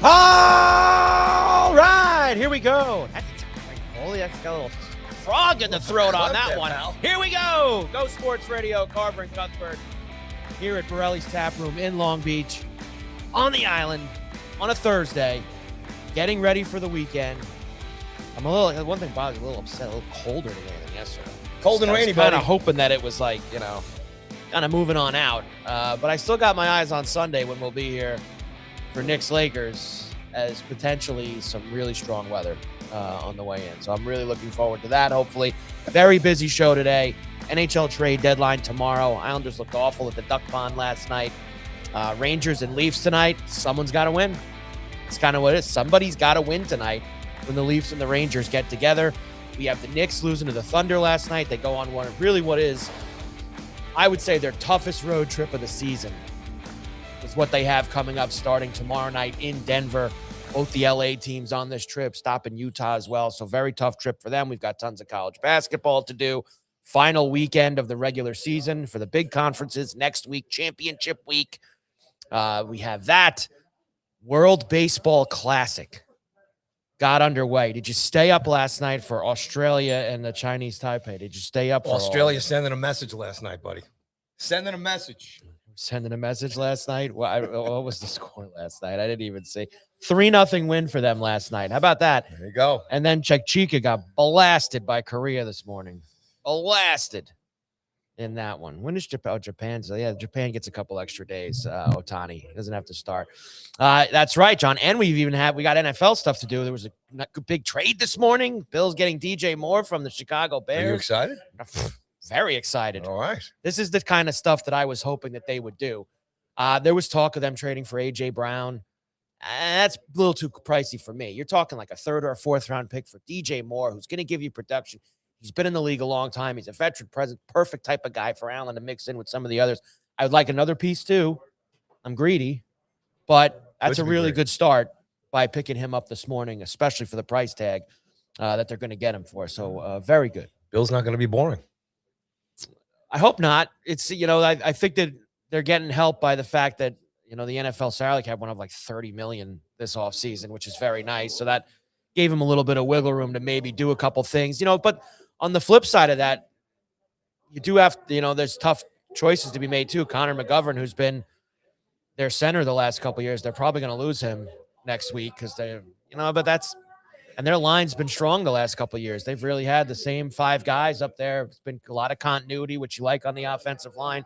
All right, here we go. Holy, that's got a little frog in the throat on that one. Here we go. Go Sports Radio, Carver and Cuthbert, here at Borrelli's Taproom in Long Beach, on the island, on a Thursday, getting ready for the weekend. I'm a little, one thing bothers me, a little upset, a little colder today than yesterday. Cold and rainy, buddy. Kind of hoping that it was like, you know, kind of moving on out. But I still got my eyes on Sunday when we'll be here for Knicks Lakers as potentially some really strong weather on the way in. So I'm really looking forward to that, hopefully. Very busy show today. NHL trade deadline tomorrow. Islanders looked awful at the Duck Pond last night. Rangers and Leafs tonight. Someone's got to win. It's kind of what it is. Somebody's got to win tonight when the Leafs and the Rangers get together. We have the Knicks losing to the Thunder last night. They go on what is, I would say, their toughest road trip of the season. Is what they have coming up starting tomorrow night in Denver. Both the LA teams on this trip, stopping Utah as well. So very tough trip for them. We've got tons of college basketball to do. Final weekend of the regular season for the big conferences. Next week, championship week. We have that. World Baseball Classic got underway. Did you stay up last night for Australia and the Chinese Taipei? Did you stay up for Australia sending a message last night, buddy. Sending a message. Sending a message last night? Well, what was the score last night? I didn't even see. 3-0 win for them last night. How about that? There you go. And then Chica got blasted by Korea this morning. Blasted in that one. When is Japan? Oh, Japan's. Yeah, Japan gets a couple extra days. Otani doesn't have to start. That's right, John. And we got NFL stuff to do. There was a big trade this morning. Bills getting DJ Moore from the Chicago Bears. Are you excited? Very excited. All right. This is the kind of stuff that I was hoping that they would do. There was talk of them trading for A.J. Brown. That's a little too pricey for me. You're talking like a third or a fourth round pick for DJ Moore, who's going to give you production. He's been in the league a long time. He's a veteran present, perfect type of guy for Allen to mix in with some of the others. I would like another piece too. I'm greedy, but that's a really good start by picking him up this morning, especially for the price tag that they're going to get him for. So very good. Bill's not going to be boring. I hope not. It's, I think that they're getting help by the fact that, the NFL salary cap went up like $30 million this offseason, which is very nice. So that gave him a little bit of wiggle room to maybe do a couple things, but on the flip side of that, you do have, there's tough choices to be made too. Connor McGovern, who's been their center the last couple of years, they're probably going to lose him next week because they, and their line's been strong the last couple of years. They've really had the same 5 guys up there. It's been a lot of continuity, which you like on the offensive line,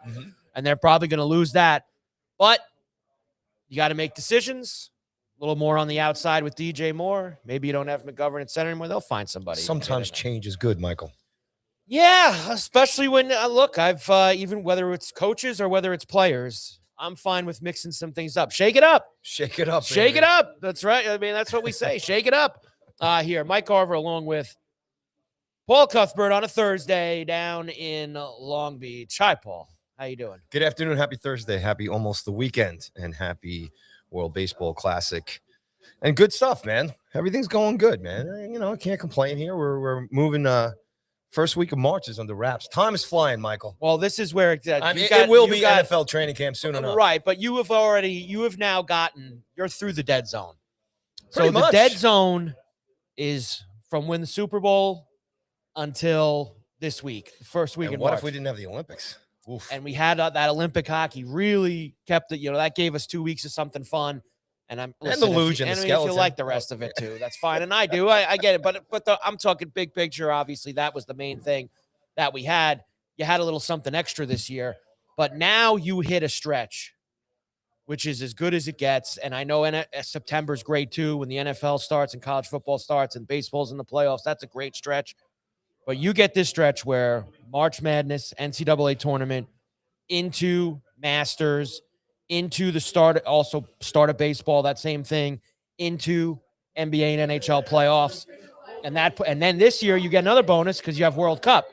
and they're probably going to lose that. But you got to make decisions. A little more on the outside with DJ Moore. Maybe you don't have McGovern at center anymore. They'll find somebody. Sometimes change is good, Michael. Yeah, especially when, look, I've even whether it's coaches or whether it's players, I'm fine with mixing some things up. Shake it up. Shake it up. Shake it up. That's right. I mean, that's what we say. Shake it up. Here, Mike Carver along with Paul Cuthbert on a Thursday down in Long Beach. Hi, Paul. How you doing? Good afternoon. Happy Thursday. Happy almost the weekend. And happy World Baseball Classic. And good stuff, man. Everything's going good, man. I can't complain here. We're moving. First week of March is under wraps. Time is flying, Michael. Well, this is where it will be NFL training camp soon enough. Right, but you have now gotten, you're through the dead zone. Pretty much. The dead zone is from when the Super Bowl until this week, the first week in March. What if we didn't have the Olympics? Oof. And we had that Olympic hockey really kept it, that gave us 2 weeks of something fun. And the luge and the skeleton. If you like the rest of it too, that's fine. And I do, I get it. But I'm talking big picture. Obviously, that was the main thing that we had. You had a little something extra this year, but now you hit a stretch, which is as good as it gets. And I know September's great too when the NFL starts and college football starts and baseball's in the playoffs. That's a great stretch. But you get this stretch where March Madness, NCAA tournament, into Masters, into the start of baseball, that same thing, into NBA and NHL playoffs. And then this year you get another bonus because you have World Cup.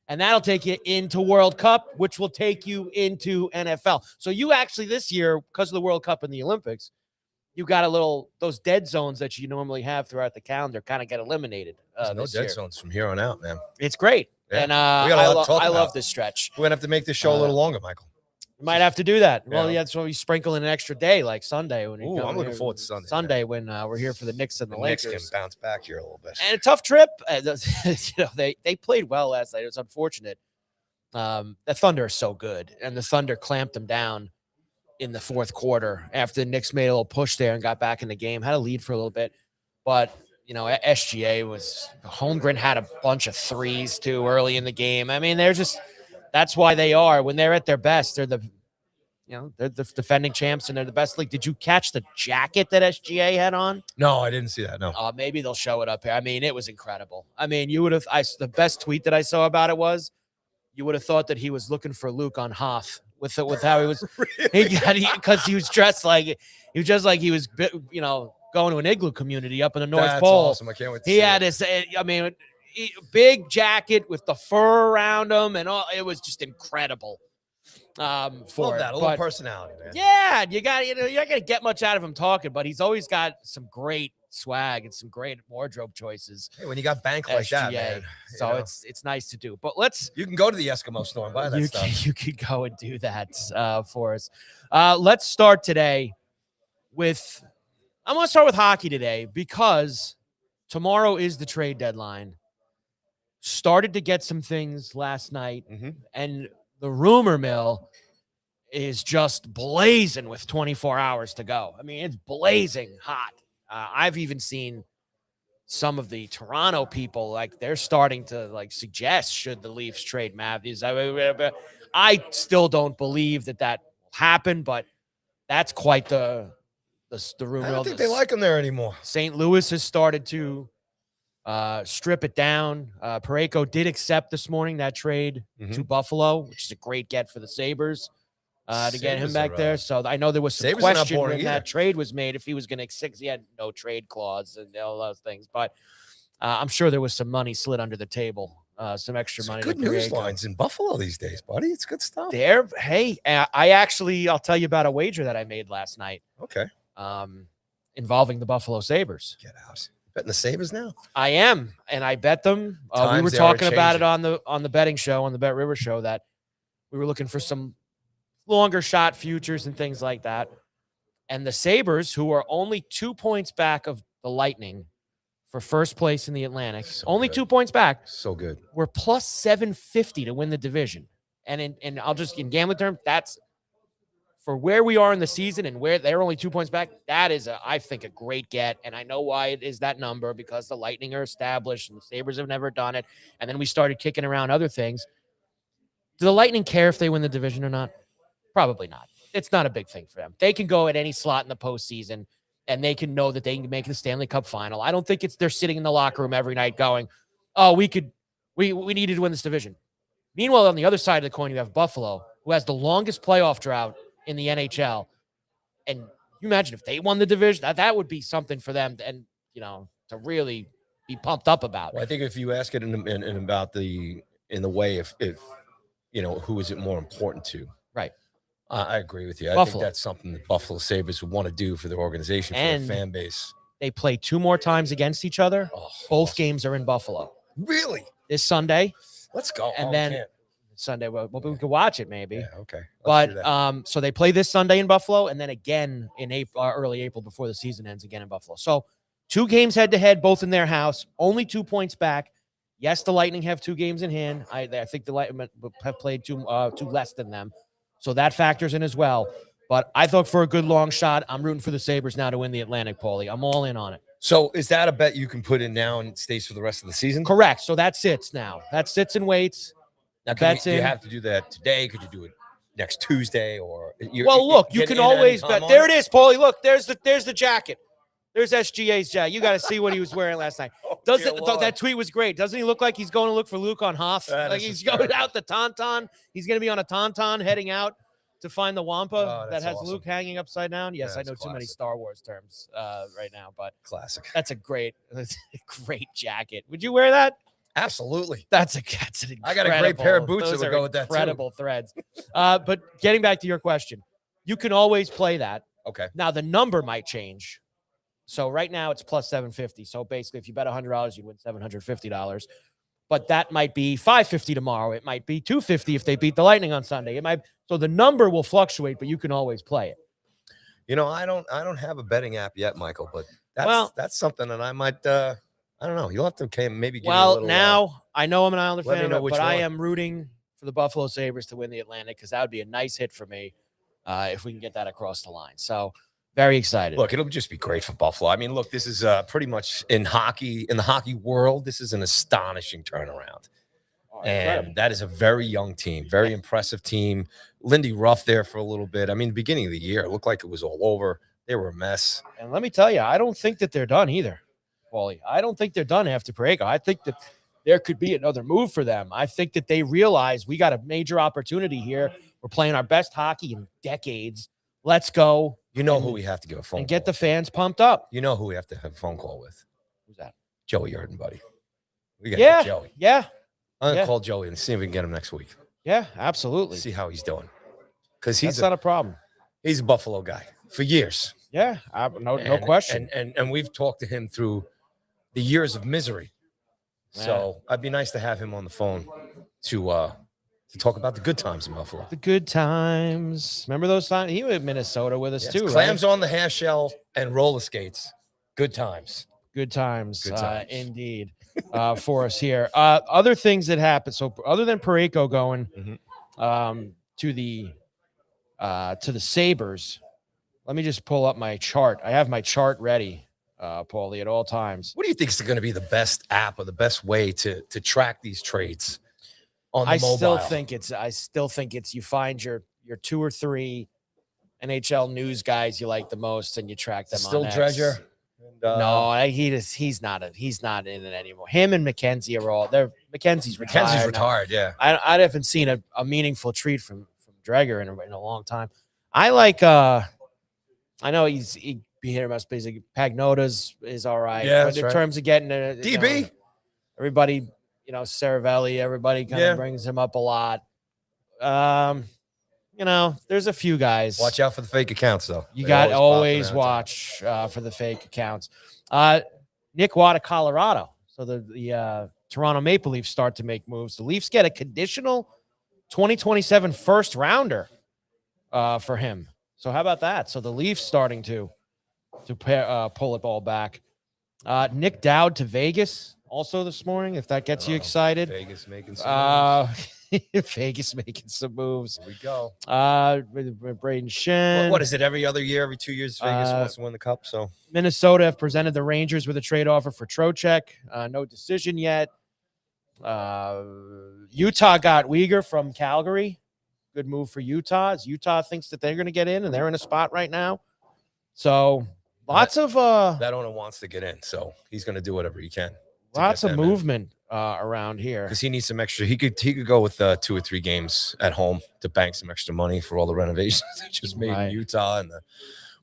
And that'll take you into World Cup, which will take you into NFL. So you actually this year, because of the World Cup and the Olympics, you got those dead zones that you normally have throughout the calendar kind of get eliminated. There's no dead zones from here on out, man. It's great. Yeah. And I love this stretch. We're going to have to make this show a little longer, Michael. You might have to do that. Yeah. Well, yeah, that's why we sprinkle in an extra day like Sunday. When Ooh, I'm looking forward to Sunday. Sunday when we're here for the Knicks and the Knicks Lakers. can bounce back here a little bit. And a tough trip. They played well last night. It was unfortunate. The Thunder are so good, and the Thunder clamped them down in the fourth quarter after the Knicks made a little push there and got back in the game. Had a lead for a little bit, but SGA was Holmgren had a bunch of threes too early in the game. I mean, that's why they are when they're at their best. They're the defending champs and they're the best league. Did you catch the jacket that SGA had on? No, I didn't see that. No. Maybe they'll show it up here. I mean, it was incredible. I mean, the best tweet that I saw about it was, you would have thought that he was looking for Luke on Hoth with how he was, because he was dressed like he was, going to an igloo community up in the North Pole. Awesome. I can't wait to he see had it. this, big jacket with the fur around him and all. It was just incredible. Love that. A little personality, man. Yeah, you're not gonna get much out of him talking, but he's always got some great swag and some great wardrobe choices. Hey, when you got bank like that, man. So it's nice to do. But you can go to the Eskimo store and buy that stuff. You can go and do that for us. Let's start today with. I'm going to start with hockey today because tomorrow is the trade deadline. Started to get some things last night, and the rumor mill is just blazing with 24 hours to go. I mean, it's blazing hot. I've even seen some of the Toronto people, they're starting to suggest should the Leafs trade Matthews. I still don't believe that will happen, but that's quite the rumor. I don't think they like him there anymore. St. Louis has started to strip it down. Parayko did accept this morning that trade to Buffalo, which is a great get for the Sabres to get him back there. So I know there was some question when that trade was made if he was going to accept. He had no trade clause and all those things, but I'm sure there was some money slid under the table, some extra money. Good news lines in Buffalo these days, buddy. It's good stuff. Hey, I'll tell you about a wager that I made last night. Okay. Involving the Buffalo Sabres. Get out. Betting the Sabres now? I am, and I bet them. We were talking about it on the betting show, on the Bet River show, that we were looking for some longer shot futures and things like that. And the Sabres, who are only 2 points back of the Lightning for first place in the Atlantic, only 2 points back. So good. We're plus 750 to win the division. And in gambling terms, that's for where we are in the season and where they're only 2 points back. That is, I think, a great get. And I know why it is that number, because the Lightning are established and the Sabres have never done it. And then we started kicking around other things. Do the Lightning care if they win the division or not? Probably not. It's not a big thing for them. They can go at any slot in the postseason, and they can know that they can make the Stanley Cup final. I don't think they're sitting in the locker room every night going, oh, we needed to win this division. Meanwhile, on the other side of the coin, you have Buffalo, who has the longest playoff drought in the NHL. And you imagine if they won the division, that would be something for them to really be pumped up about. Well, I think if you ask it in the way if who is it more important to? Right. I agree with you. I Buffalo. think that's something the Buffalo Sabres would want to do for their organization, for their fan base. They play 2 more times against each other. Both games are in Buffalo. Really? This Sunday. Let's go. And then Sunday, we could watch it maybe. Yeah, okay. But so they play this Sunday in Buffalo, and then again in early April before the season ends again in Buffalo. So 2 games head-to-head, both in their house, only 2 points back. Yes, the Lightning have 2 games in hand. I think the Lightning have played two less than them. So that factors in as well. But I thought for a good long shot, I'm rooting for the Sabres now to win the Atlantic, Paulie. I'm all in on it. So is that a bet you can put in now and it stays for the rest of the season? Correct. So that sits now. That sits and waits. Now, do you have to do that today? Could you do it next Tuesday? Or you can always bet. There it is, Paulie. Look, there's the jacket. There's SGA's jacket. You got to see what he was wearing last night. That tweet was great. Doesn't he look like he's going to look for Luke on Hoth? He's going out the Tauntaun. He's going to be on a Tauntaun heading out to find the Wampa that has Luke hanging upside down. Yes, I know too many Star Wars terms right now, but classic. That's a great jacket. Would you wear that? Absolutely. That's an I got a great pair of boots that would go with that too. Incredible threads. But getting back to your question, you can always play that. Okay. Now the number might change. So right now it's plus 750. So basically, if you bet $100, you win $750. But that might be $550 tomorrow. It might be $250 if they beat the Lightning on Sunday. So the number will fluctuate, but you can always play it. You know, I don't have a betting app yet, Michael, but that's something that I might I don't know. You'll have to maybe give me a little, now I know I'm an Islander let me fan, know which but I one. am rooting for the Buffalo Sabres to win the Atlantic because that would be a nice hit for me if we can get that across the line. So very excited. Look, it'll just be great for Buffalo. I mean, look, this is pretty much in the hockey world, this is an astonishing turnaround. And that is a very young team, very impressive team. Lindy Ruff there for a little bit. I mean, the beginning of the year, it looked like it was all over. They were a mess. And let me tell you, I don't think that they're done either, Paulie. I don't think they're done after Parayko. I think that there could be another move for them. I think that they realize we got a major opportunity here. We're playing our best hockey in decades. Let's go. You know who we have to give a phone and call get the fans pumped up. You know who we have to have a phone call with? Who's that? Joey Erden, buddy. We got to get Joey. Yeah. I'm going to call Joey and see if we can get him next week. Yeah, absolutely. See how he's doing. Because that's not a problem. He's a Buffalo guy for years. Yeah, no question. And we've talked to him through the years of misery. Yeah. So it'd be nice to have him on the phone to talk about the good times in Buffalo. The good times. Remember those times? He was in Minnesota with us too. Clams on the half shell and roller skates. Good times. Good times. Indeed. For us here. Other things that happened. So other than Parayko going to the Sabres, let me just pull up my chart. I have my chart ready, Paulie, at all times. What do you think is going to be the best app or the best way to track these trades on the mobile? I still think it's you find your 2 or 3 NHL news guys you like the most and you track them. Still on X. Dredger. No, he's not in it anymore. Him and McKenzie are all there. McKenzie's retired. McKenzie's retired. Yeah, I haven't seen a meaningful treat from Dreger in a long time. I like. I know he be here must be Pagnotta's is all right. Yeah, but in terms of getting a DB, everybody, Saravelli, everybody kind of brings him up a lot. There's a few guys. Watch out for the fake accounts, though. You got to always watch for the fake accounts. Nick Watt of Colorado. So the Toronto Maple Leafs start to make moves. The Leafs get a conditional 2027 first rounder for him. So how about that? So the Leafs starting to pull it all back. Nick Dowd to Vegas also this morning, if that gets you excited. Vegas making some moves. Vegas making some moves. Here we go. With Braden Shen. What is it? Every other year, every 2 years, Vegas wants to win the cup. So Minnesota have presented the Rangers with a trade offer for Trocheck. No decision yet. Utah got Uyghur from Calgary. Good move for Utah. As Utah thinks that they're going to get in, and they're in a spot right now. So lots of that owner wants to get in, so he's going to do whatever he can. Lots of movement around here because he needs some extra. He could go with 2 or 3 games at home to bank some extra money for all the renovations they just made in Utah and the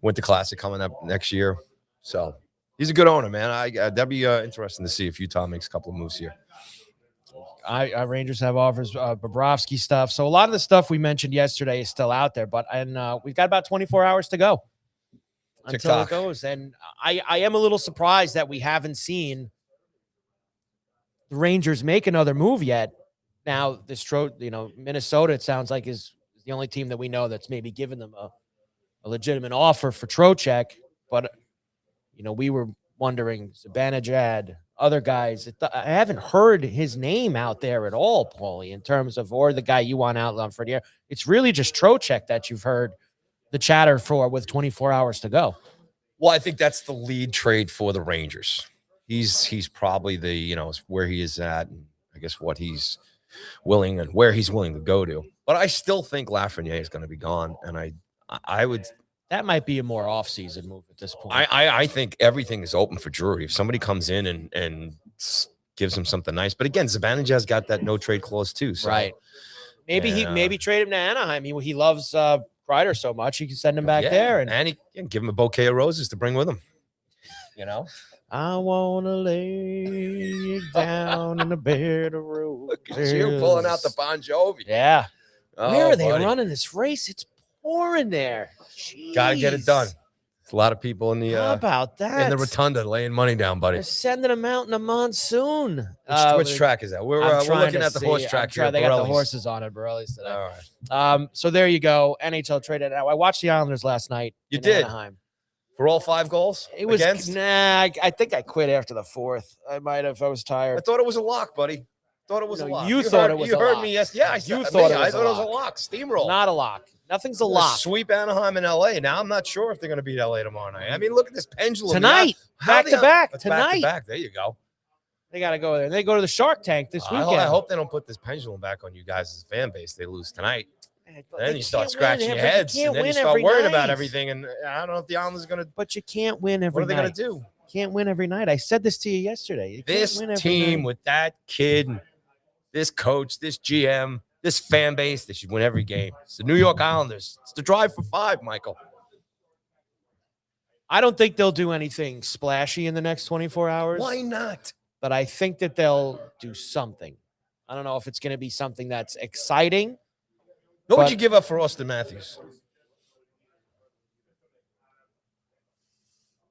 Winter Classic coming up next year. So he's a good owner, man. That'd be interesting to see if Utah makes a couple of moves here. Rangers have offers, Bobrovsky stuff. So a lot of the stuff we mentioned yesterday is still out there, but we've got about 24 hours to go until it goes. And I am a little surprised that we haven't seen the Rangers make another move yet. Now, Minnesota, it sounds like is the only team that we know that's maybe given them a legitimate offer for Trocheck. But, we were wondering, Zibanejad, other guys. I haven't heard his name out there at all, Paulie, in terms of, or the guy you want out for the air. It's really just Trocheck that you've heard the chatter for with 24 hours to go. Well, I think that's the lead trade for the Rangers. He's probably where he is at, and I guess what he's willing and where he's willing to go to. But I still think Lafreniere is going to be gone, and I would. That might be a more off-season move at this point. I think everything is open for Drury. If somebody comes in and gives him something nice, but again, Zibanejad's got that no trade clause too. So. Right. Maybe trade him to Anaheim. He loves Kreider so much he can send him back there, and he can give him a bouquet of roses to bring with him. I wanna lay you down in a bed of roses. Look at you pulling out the Bon Jovi. Yeah. Where are they running this race? It's pouring there. Jeez. Gotta get it done. a lot of people in How the about that? in the rotunda laying money down, buddy. They're sending them out in a monsoon. Which track is that? We're looking at the horse track here. They got the horses on it, Borrelli's today. All right. So there you go. NHL traded out. I watched the Islanders last night. You did? Anaheim. For all 5 goals? It was against? I think I quit after the 4th. I might have. I was tired. I thought it was a lock, buddy. Thought it was a lock. You thought it was a lock. You heard me, yes. Yeah, I thought it was a lock. Steamroll. Not a lock. Nothing's a lock. Sweep Anaheim and LA. Now I'm not sure if they're going to beat LA tomorrow night. I mean, look at this pendulum. Tonight. Back to back. Tonight. Back to back. There you go. They got to go there. They go to the Shark Tank this weekend. I hope they don't put this pendulum back on you guys as a fan base. They lose tonight. Then you start scratching your heads, and then you start worrying about everything. And I don't know if the Islanders are going to. But you can't win every night. What are they going to do? Can't win every night. I said this to you yesterday. This team with that kid, this coach, this GM, this fan base, they should win every game. It's the New York Islanders. It's the drive for 5, Michael. I don't think they'll do anything splashy in the next 24 hours. Why not? But I think that they'll do something. I don't know if it's going to be something that's exciting. What would you give up for Austin Matthews?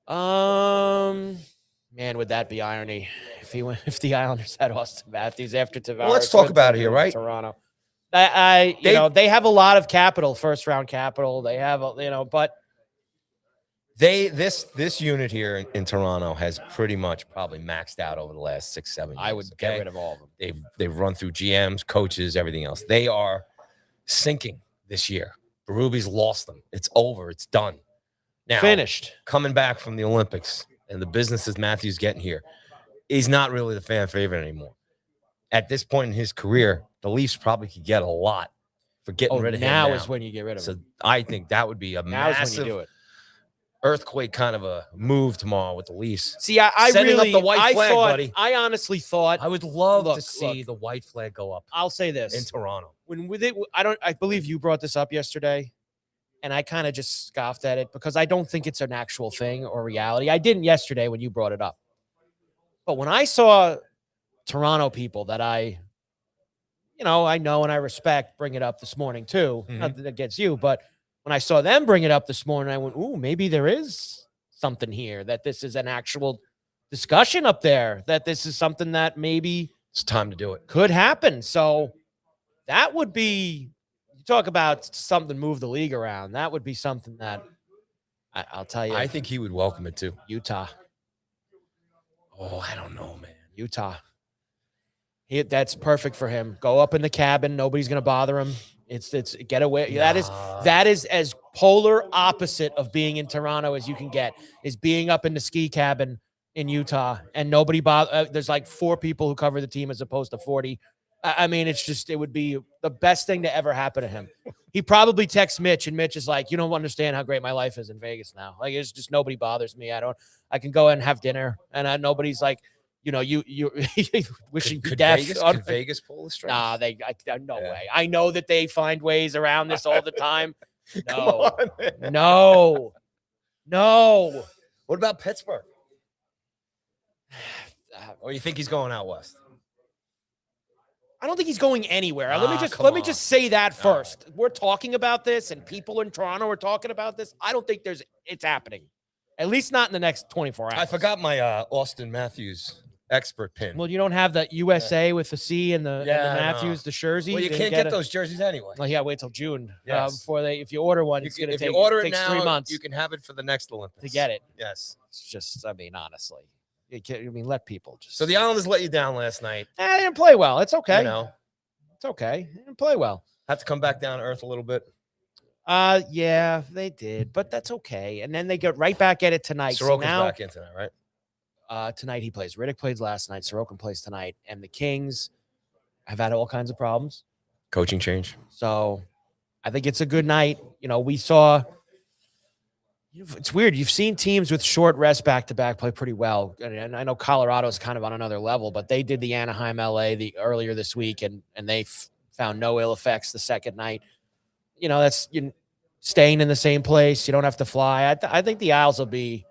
Man, would that be irony if the Islanders had Austin Matthews after Tavares? Well, let's talk about it here, right? Toronto. They have a lot of capital, first round capital. They have, but this unit here in Toronto has pretty much probably maxed out over the last 6-7 years. I would get rid of all of them. They've run through GMs, coaches, everything else. They are sinking this year. Berube's lost them. It's over. It's done. Now, finished. Coming back from the Olympics and the businesses Matthews getting here, he's not really the fan favorite anymore. At this point in his career, the Leafs probably could get a lot for getting rid of him. Now is when you get rid of him. So I think that would be a massive earthquake kind of a move tomorrow with the Leafs. See, I really, up the white flag, buddy. I honestly thought I would love to see the white flag go up. I'll say this in Toronto. I believe you brought this up yesterday, and I kind of just scoffed at it because I don't think it's an actual thing or reality. I didn't yesterday when you brought it up, but when I saw Toronto people that I know and I respect bring it up this morning too, not against you, but when I saw them bring it up this morning, I went, ooh, maybe there is something here, that this is an actual discussion up there, that this is something that maybe it's time to do it. Could happen. So that would be, you talk about something move the league around. That would be something that I'll tell you. I think he would welcome it too. Utah. Oh, I don't know, man. Utah. That's perfect for him. Go up in the cabin. Nobody's going to bother him. It's get away. Nah. That is as polar opposite of being in Toronto as you can get, is being up in the ski cabin in Utah and nobody there's like 4 people who cover the team as opposed to 40. I mean, it would be the best thing to ever happen to him. He probably texts Mitch, and Mitch is like, you don't understand how great my life is in Vegas now. Like, it's just nobody bothers me. I can go and have dinner, and nobody's like, you wishing could death. Could Vegas pull the strings? Nah, no way. I know that they find ways around this all the time. No, Come on, man. No. What about Pittsburgh? Or you think he's going out west? I don't think he's going anywhere. Let me just say that first. Right. We're talking about this, and people in Toronto are talking about this. I don't think it's happening. At least not in the next 24 hours. I forgot my Austin Matthews expert pin. Well, you don't have the USA with the C and the Matthews, the jersey. Well, you can't get those jerseys anyway. Well, yeah, wait till June before if you order one, it's going to take 3 months. You can have it for the next Olympics. To get it. Yes. It's just, honestly. Let people just. So the Islanders let you down last night. They didn't play well. It's okay. It's okay. They didn't play well. Had to come back down to earth a little bit. Yeah, they did, but that's okay. And then they get right back at it tonight. Sorokin's back in tonight, right? Tonight he plays. Riddick played last night. Sorokin plays tonight. And the Kings have had all kinds of problems. Coaching change. So I think it's a good night. We saw. It's weird. You've seen teams with short rest back-to-back play pretty well. And I know Colorado's kind of on another level, but they did the Anaheim LA earlier this week, and they found no ill effects the second night. That's staying in the same place. You don't have to fly. I think the Isles will be,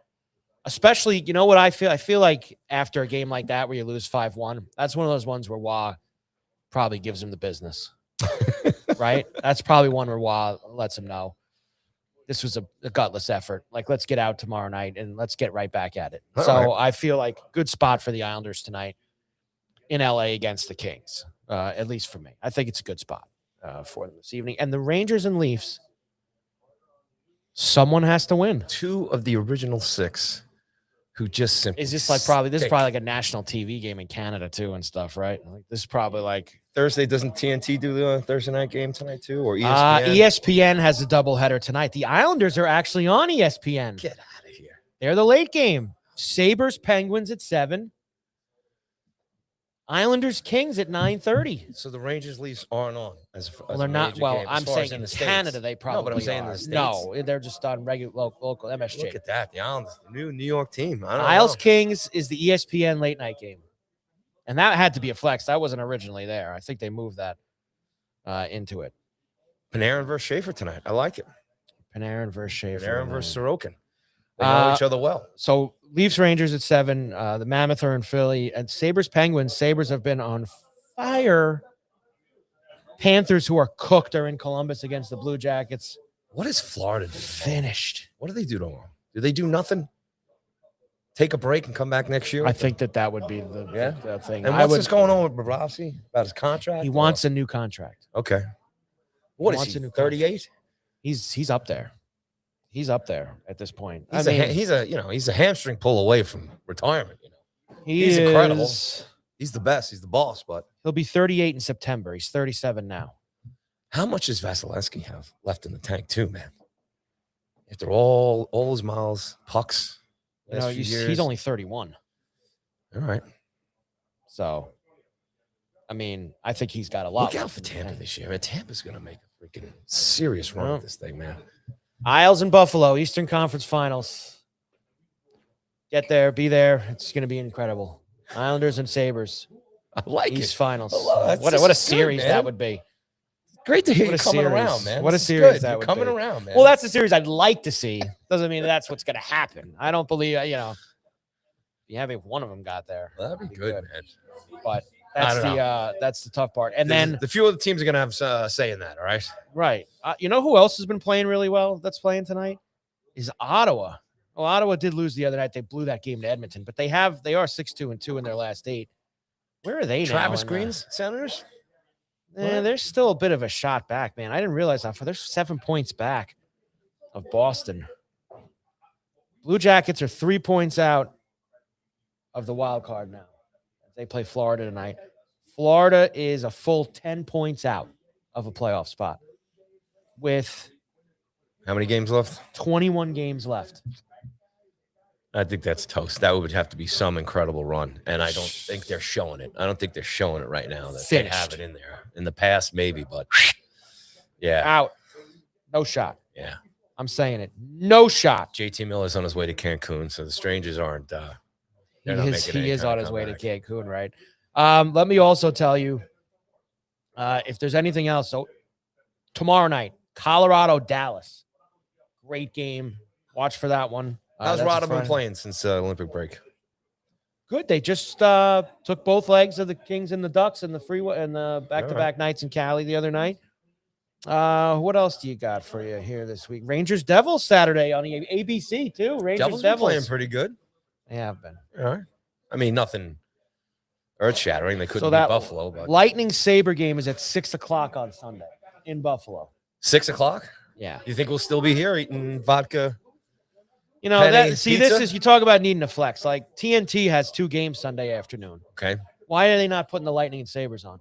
especially, what I feel? I feel like after a game like that where you lose 5-1, that's one of those ones where Wah probably gives him the business, right? That's probably one where Wah lets him know. this was a gutless effort. Like, let's get out tomorrow night and let's get right back at it. All So right. I feel like good spot for the Islanders tonight in LA against the Kings, at least for me. I think it's a good spot for them this evening. And the Rangers and Leafs, someone has to win. 2 of the original 6 who just simply Is this like probably stink. like a national TV game in Canada too and stuff, right? Like this is probably like Thursday. Doesn't TNT do the Thursday night game tonight too, or ESPN? ESPN has a doubleheader tonight. The Islanders are actually on ESPN. Get out of here. They're the late game. Sabres Penguins at 7. Islanders Kings at 9:30. So the Rangers Leafs aren't on as Well, they're not. Well, I'm saying in the Canada States. they probably but I'm saying in are. the States. No, they're just on regular local MSG. Look at that. The Islanders, the new New York team. I don't Isles know. Kings is the ESPN late night game. And that had to be a flex. That wasn't originally there. I think they moved that into it. Panarin versus Schaefer tonight. I like it. Panarin versus Schaefer. Panarin versus Sorokin. They know each other well. So Leafs Rangers at 7. The Mammoth are in Philly. And Sabres Penguins. Sabres have been on fire. Panthers, who are cooked, are in Columbus against the Blue Jackets. What is Florida do? Finished. What do they do tomorrow? Do they do nothing? Take a break and come back next year? I think that would be the thing. And what's going on with Borrelli about his contract? He wants a new contract. Okay. What is wants he? a new 38? He's up there. He's up there at this point. He's a hamstring pull away from retirement. He's incredible. He's the best. He's the boss. But he'll be 38 in September. He's 37 now. how much does Vasilevsky have left in the tank, too, man? After all those miles, pucks. He's only 31. All right. So, I mean, I think he's got a lot. Look out for Tampa this year. Man, Tampa's going to make a freaking serious run at this thing, man. Isles and Buffalo, Eastern Conference Finals. Get there, be there. It's going to be incredible. Islanders and Sabres. I like East it. Finals. What What a series that would be. Great to hear you What a coming series. around, man. What a This is series good. that You're would coming be. around, man. Well, that's the series I'd like to see. Doesn't mean that's what's going to happen. I don't believe, if one of them got there. That'd be good, man. But I that's the tough part. And then the few other teams are going to have say in that, all right? right. You know who else has been playing really well that's playing tonight? Is Ottawa. Well, Ottawa did lose the other night. They blew that game to Edmonton, but they are 6-2-2 in their last 8. Where are they now? Travis Green's Senators? There's still a bit of a shot back, man. I didn't realize how far. They're 7 points back of Boston. Blue Jackets are 3 points out of the wild card now. They play Florida tonight. Florida is a full 10 points out of a playoff spot with How many games left? 21 games left. I think that's toast. That would have to be some incredible run, and I don't think they're showing it. I don't think they're showing it right now. That they have it in there. In the past, maybe, but yeah, Out. No shot. yeah. I'm saying it. No shot. JT Miller's on his way to Cancun, so the strangers aren't. He is on his way to Cancun, right? Let me also tell you, if there's anything else. So tomorrow night, Colorado, Dallas, great game. Watch for that one. How's that's Rod a been Friday. playing since Olympic break? Good. They just took both legs of the Kings and the Ducks in the freeway and the back-to-back nights in Cali the other night. What else do you got for you here this week? Rangers Devils Saturday on the ABC too. Rangers Devils playing pretty good. They have been. All right. I mean, nothing earth-shattering. They couldn't So beat that Buffalo, but Lightning Sabre game is at 6:00 on Sunday in Buffalo. 6:00. Yeah. You think we'll still be here eating vodka? This pizza? is, you talk about needing a flex. Like TNT has 2 games Sunday afternoon. Okay. Why are they not putting the Lightning and Sabres on?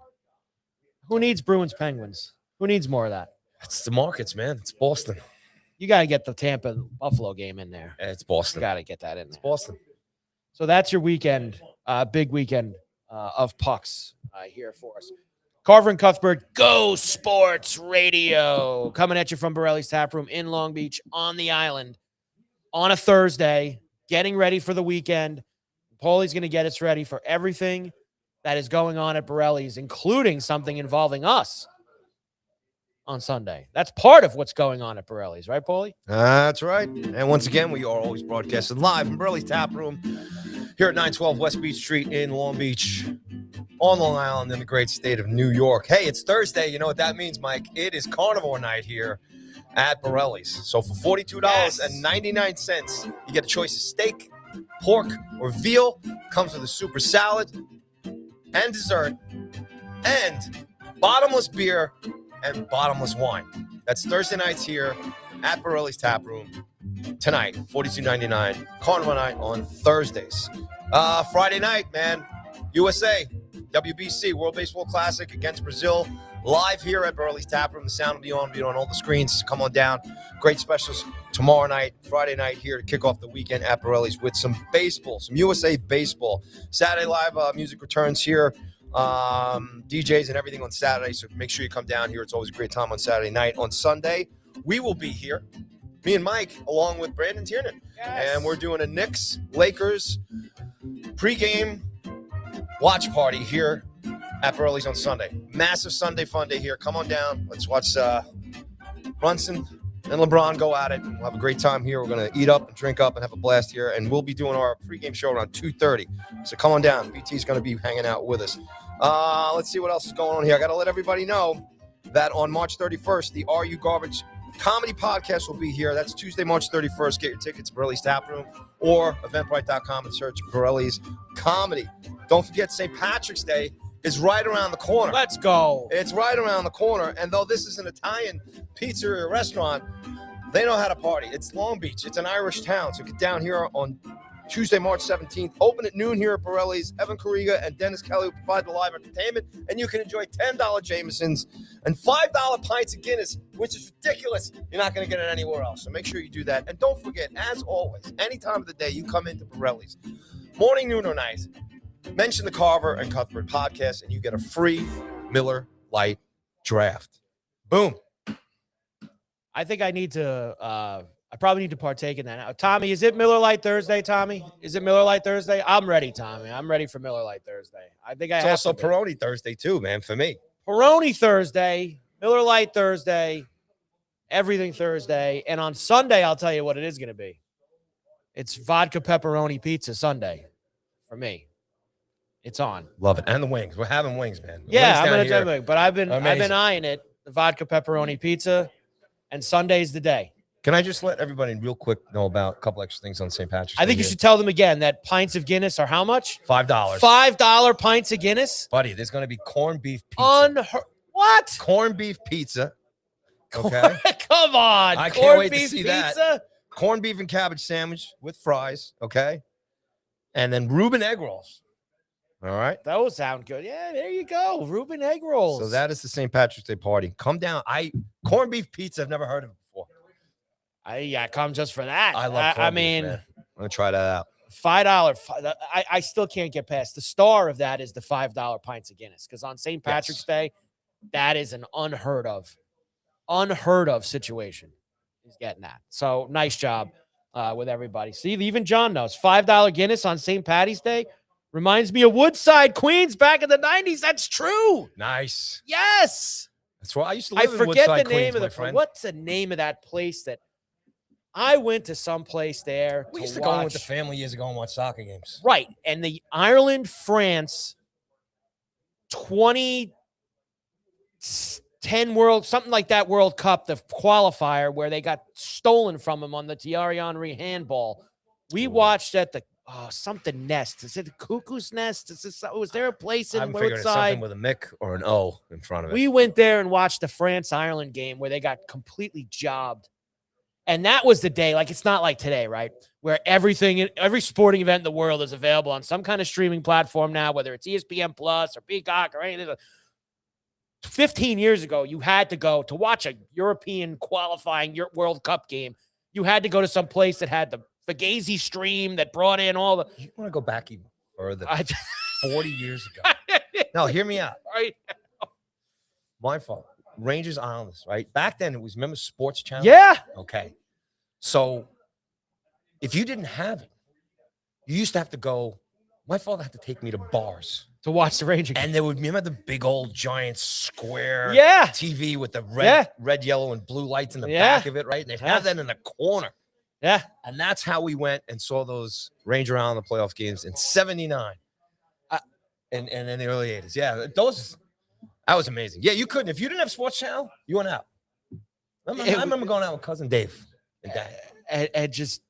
Who needs Bruins Penguins? Who needs more of that? It's the markets, man. It's Boston. You got to get the Tampa Buffalo game in there. It's Boston. Got to get that in It's there. Boston. So that's your weekend, big weekend of pucks here for us. Carver and Cuthbert, Go Sports Radio, coming at you from Borrelli's Taproom in Long Beach on the island on a Thursday, getting ready for the weekend. Paulie's going to get us ready for everything that is going on at Borrelli's, including something involving us on Sunday. That's part of what's going on at Borrelli's, right, Paulie? That's right. And once again, we are always broadcasting live from Borrelli's Taproom here at 912 West Beach Street in Long Beach on Long Island in the great state of New York. Hey, it's Thursday. You know what that means, Mike? It is carnivore night here at Borrelli's. So for $42.99, you get a choice of steak, pork, or veal. Comes with a super salad and dessert and bottomless beer and bottomless wine. That's Thursday nights here at Borrelli's Taproom. Tonight, $42.99. Carnival night on Thursdays. Friday night, man. USA, WBC, World Baseball Classic against Brazil. Live here at Borrelli's Taproom. The sound will be on all the screens. Come on down. Great specials tomorrow night, Friday night here to kick off the weekend at Borrelli's with some baseball, some USA baseball. Saturday live music returns here. DJs and everything on Saturday. So make sure you come down here. It's always a great time on Saturday night. On Sunday, we will be here. Me and Mike, along with Brandon Tiernan. Yes. And we're doing a Knicks Lakers pregame watch party here at Borrelli's on Sunday. Massive Sunday fun day here. Come on down. Let's watch Brunson and LeBron go at it. We'll have a great time here. We're going to eat up and drink up and have a blast here. And we'll be doing our pregame show around 2:30. So come on down. BT's going to be hanging out with us. Let's see what else is going on here. I got to let everybody know that on March 31st, the Are You Garbage Comedy Podcast will be here. That's Tuesday, March 31st. Get your tickets, Borrelli's Taproom or eventbrite.com and search Borrelli's Comedy. Don't forget, St. Patrick's Day is right around the corner. Let's go. It's right around the corner. And though this is an Italian pizzeria restaurant, they know how to party. It's Long Beach. It's an Irish town. So get down here on Tuesday, March 17th. Open at noon here at Borrelli's. Evan Kariga and Dennis Kelly will provide the live entertainment. And you can enjoy $10 Jamesons and $5 pints of Guinness, which is ridiculous. You're not going to get it anywhere else. So make sure you do that. And don't forget, as always, any time of the day you come into Borrelli's, morning, noon, or night, mention the Carver and Cuthbert podcast, and you get a free Miller Lite draft. Boom. I think I need to I probably need to partake in that now. Tommy, is it Miller Lite Thursday, Tommy? Is it Miller Lite Thursday? I'm ready, Tommy. I'm ready for Miller Lite Thursday. I think I have It's also Peroni Thursday too, man, for me. Peroni Thursday, Miller Lite Thursday, everything Thursday. And on Sunday, I'll tell you what it is going to be. It's vodka pepperoni pizza Sunday for me. It's on. Love it. And the wings. We're having wings, man. Yeah, I'm going to tell you, but I've been Amazing. eyeing it, the vodka pepperoni pizza, and Sunday's the day. Can I just let everybody real quick know about a couple extra things on St. Patrick's Day? I think you should tell them again that pints of Guinness are how much? $5. $5 pints of Guinness? Buddy, there's going to be corned beef pizza. What? Corned beef pizza. Okay. Come on. I can't wait to beef see pizza? that. Corned beef and cabbage sandwich with fries. Okay. And then Reuben egg rolls. All right. Those sound good. Yeah, there you go. Reuben egg rolls. So that is the St. Patrick's Day party. Come down. Corned beef pizza, I've never heard of it before. I come just for that. I love corned beef, mean, man. I'm going to try that out. $5. I still can't get past. The star of that is the $5 pints of Guinness. Because on St. Patrick's Day, that is an unheard of situation. He's getting that. So nice job with everybody. See, even John knows. $5 Guinness on St. Patty's Day reminds me of Woodside, Queens back in the 90s. That's true. Nice. Yes. That's why I used to live in forget Woodside, the name Queens, of my the friend. What's the name of that place that I went to some place there? We used to go in with the family years ago and watch soccer games. Right. And the Ireland-France 2010 World, something like that World Cup, the qualifier where they got stolen from them on the Thierry Henry handball. We watched at the something nest. Is it the Cuckoo's Nest? Was there a place in I'm figuring it's something Woodside? with a Mick or an O in front of it. We went there and watched the France-Ireland game where they got completely jobbed. And that was the day, like it's not like today, right? Where every sporting event in the world is available on some kind of streaming platform now, whether it's ESPN Plus or Peacock or anything. 15 years ago, you had to go to watch a European qualifying World Cup game. You had to go to some place that had the Fugazi stream that brought in all the. You want to go back even further? 40 years ago. No, hear me out. Right. My fault. Rangers Islanders, right? Back then, it was, remember Sports Channel? Yeah. Okay. So if you didn't have it, you used to have to go. My father had to take me to bars To watch the Ranger game. and there would remember the big old giant square Yeah. TV with the red, yellow, and blue lights in the Yeah. back of it, right? And they'd have that in the corner. Yeah. And that's how we went and saw those Ranger Island playoff games in '79 and in the early '80s. Yeah, that was amazing. Yeah, you couldn't. If you didn't have Sports Channel, you went out. I remember going out with cousin Dave and Dad. And just,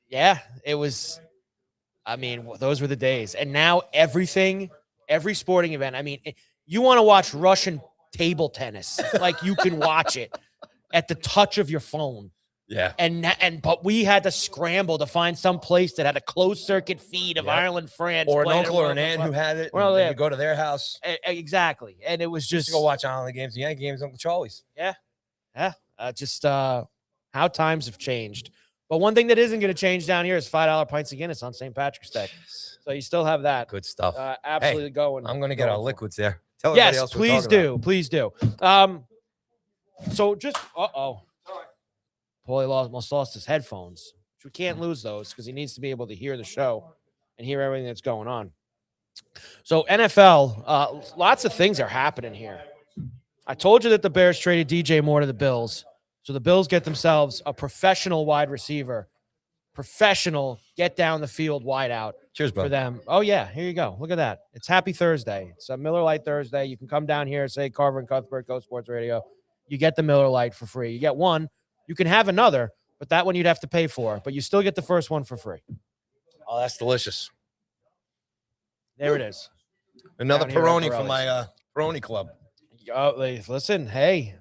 yeah, it was. I mean, those were the days. And now every sporting event. I mean, you want to watch Russian table tennis, like you can watch it at the touch of your phone. Yeah. But we had to scramble to find some place that had a closed circuit feed of Ireland, France, or an uncle or an aunt who had it. Well, you go to their house. Exactly. And it was just go watch Ireland games, the Yankee games, Uncle Charlie's. Yeah. Just how times have changed. But one thing that isn't going to change down here is $5 pints of Guinness on St. Patrick's Day. So you still have that. Good stuff. Absolutely going. I'm going to get our liquids there. Tell everybody else please do. Please do. So just, Paulie almost lost his headphones. Which we can't lose those because he needs to be able to hear the show and hear everything that's going on. So NFL, lots of things are happening here. I told you that the Bears traded DJ Moore to the Bills. So the Bills get themselves a professional wide receiver. Professional, get down the field wide out. Cheers, bro. For them. Oh, yeah. Here you go. Look at that. It's Happy Thursday. It's a Miller Lite Thursday. You can come down here and say Carver and Cuthbert, Go Sports Radio. You get the Miller Lite for free. You get one. You can have another, but that one you'd have to pay for. But you still get the first one for free. Oh, that's delicious. There it is. Another Peroni from my Peroni club. Listen, hey,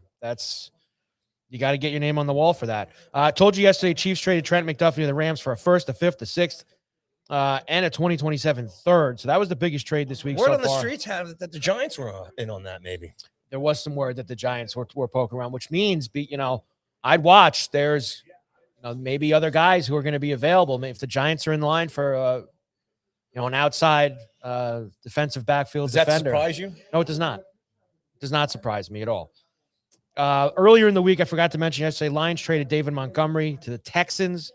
you got to get your name on the wall for that. I told you yesterday, Chiefs traded Trent McDuffie to the Rams for a first, a fifth, a sixth, and a 2027 third. So that was the biggest trade this week. Word on the streets had that the Giants were in on that, maybe. There was some word that the Giants were poking around, which means, I'd watch. There's maybe other guys who are going to be available. If the Giants are in line for, an outside defensive backfield defender. Does that surprise you? No, it does not. It does not surprise me at all. Earlier in the week, I forgot to mention yesterday, Lions traded David Montgomery to the Texans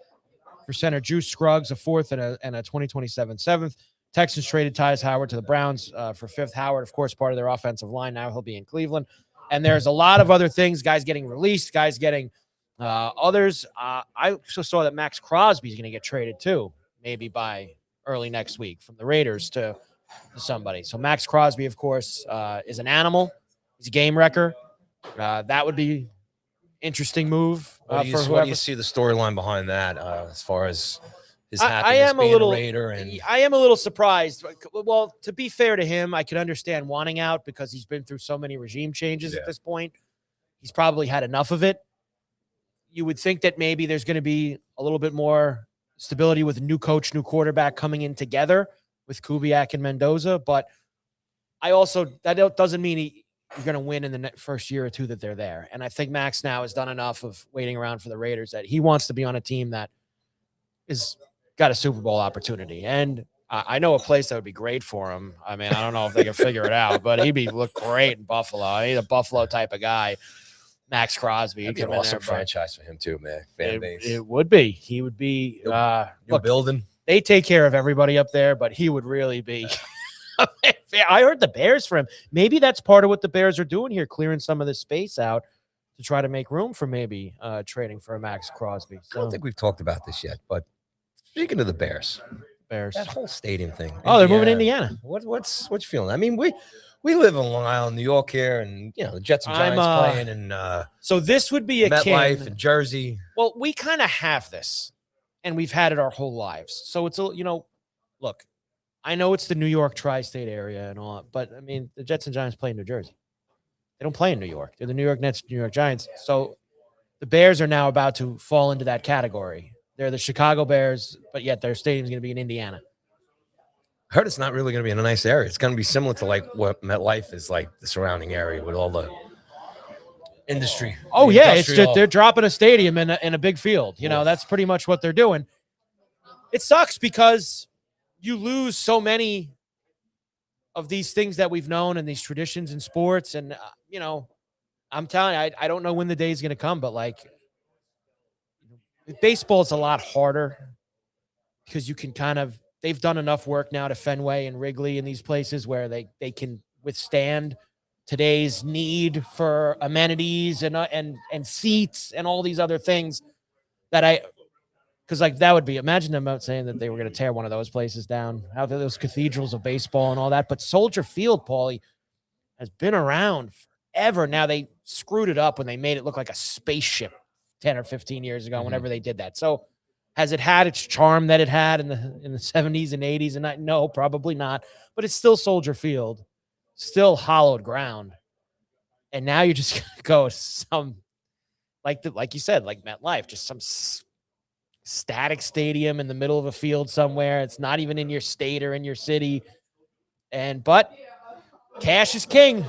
for center Juice Scruggs, a fourth and a 2027 seventh. Texans traded Tyus Howard to the Browns for fifth. Howard, of course, part of their offensive line. Now he'll be in Cleveland. And there's a lot of other things, guys getting released, guys getting others. I also saw that Max Crosby is going to get traded too, maybe by early next week from the Raiders to somebody. So Max Crosby, of course, is an animal. He's a game wrecker. That would be interesting move. What do you see the storyline behind that as far as his happiness being a Raider? I am a little surprised. Well, to be fair to him, I can understand wanting out because he's been through so many regime changes at this point. He's probably had enough of it. You would think that maybe there's going to be a little bit more stability with a new coach, new quarterback coming in together with Kubiak and Mendoza. But that doesn't mean you're going to win in the first year or two that they're there. And I think Max now has done enough of waiting around for the Raiders that he wants to be on a team that is got a Super Bowl opportunity. And I know a place that would be great for him. I mean, I don't know if they can figure it out, but he'd look great in Buffalo. He's a Buffalo type of guy. Max Crosby. It'd be an awesome franchise for him too, man. Fan base. It would be. He would be. New building. They take care of everybody up there, but he would really be. I heard the Bears for him. Maybe that's part of what the Bears are doing here, clearing some of the space out to try to make room for maybe trading for a Max Crosby. So, I don't think we've talked about this yet, but speaking of the Bears, that whole stadium thing. Oh, they're moving to Indiana. What's you feeling? I mean, we live in Long Island, New York here, and the Jets and Giants playing, and so this would be MetLife and Jersey. Well, we kind of have this, and we've had it our whole lives. So it's look. I know it's the New York tri-state area and all, but I mean, the Jets and Giants play in New Jersey. They don't play in New York. They're the New York Nets, New York Giants. So the Bears are now about to fall into that category. They're the Chicago Bears, but yet their stadium's going to be in Indiana. I heard it's not really going to be in a nice area. It's going to be similar to like what MetLife is like, the surrounding area with all the industry. Oh, yeah. It's just, they're dropping a stadium in a big field. That's pretty much what they're doing. It sucks because you lose so many of these things that we've known and these traditions in sports. And, I'm telling you, I don't know when the day is going to come, but baseball is a lot harder because you can they've done enough work now to Fenway and Wrigley and these places where they can withstand today's need for amenities and seats and all these other things that because that would be, imagine them out saying that they were going to tear one of those places down, out there, those cathedrals of baseball and all that. But Soldier Field, Paulie, has been around forever. Now they screwed it up when they made it look like a spaceship 10 or 15 years ago, Mhm. whenever they did that. So has it had its charm that it had in the 70s and 80s? And no, probably not. But it's still Soldier Field, still hallowed ground. And now you're just gonna go some like you said, like MetLife, just some static stadium in the middle of a field somewhere. It's not even in your state or in your city. But cash is king.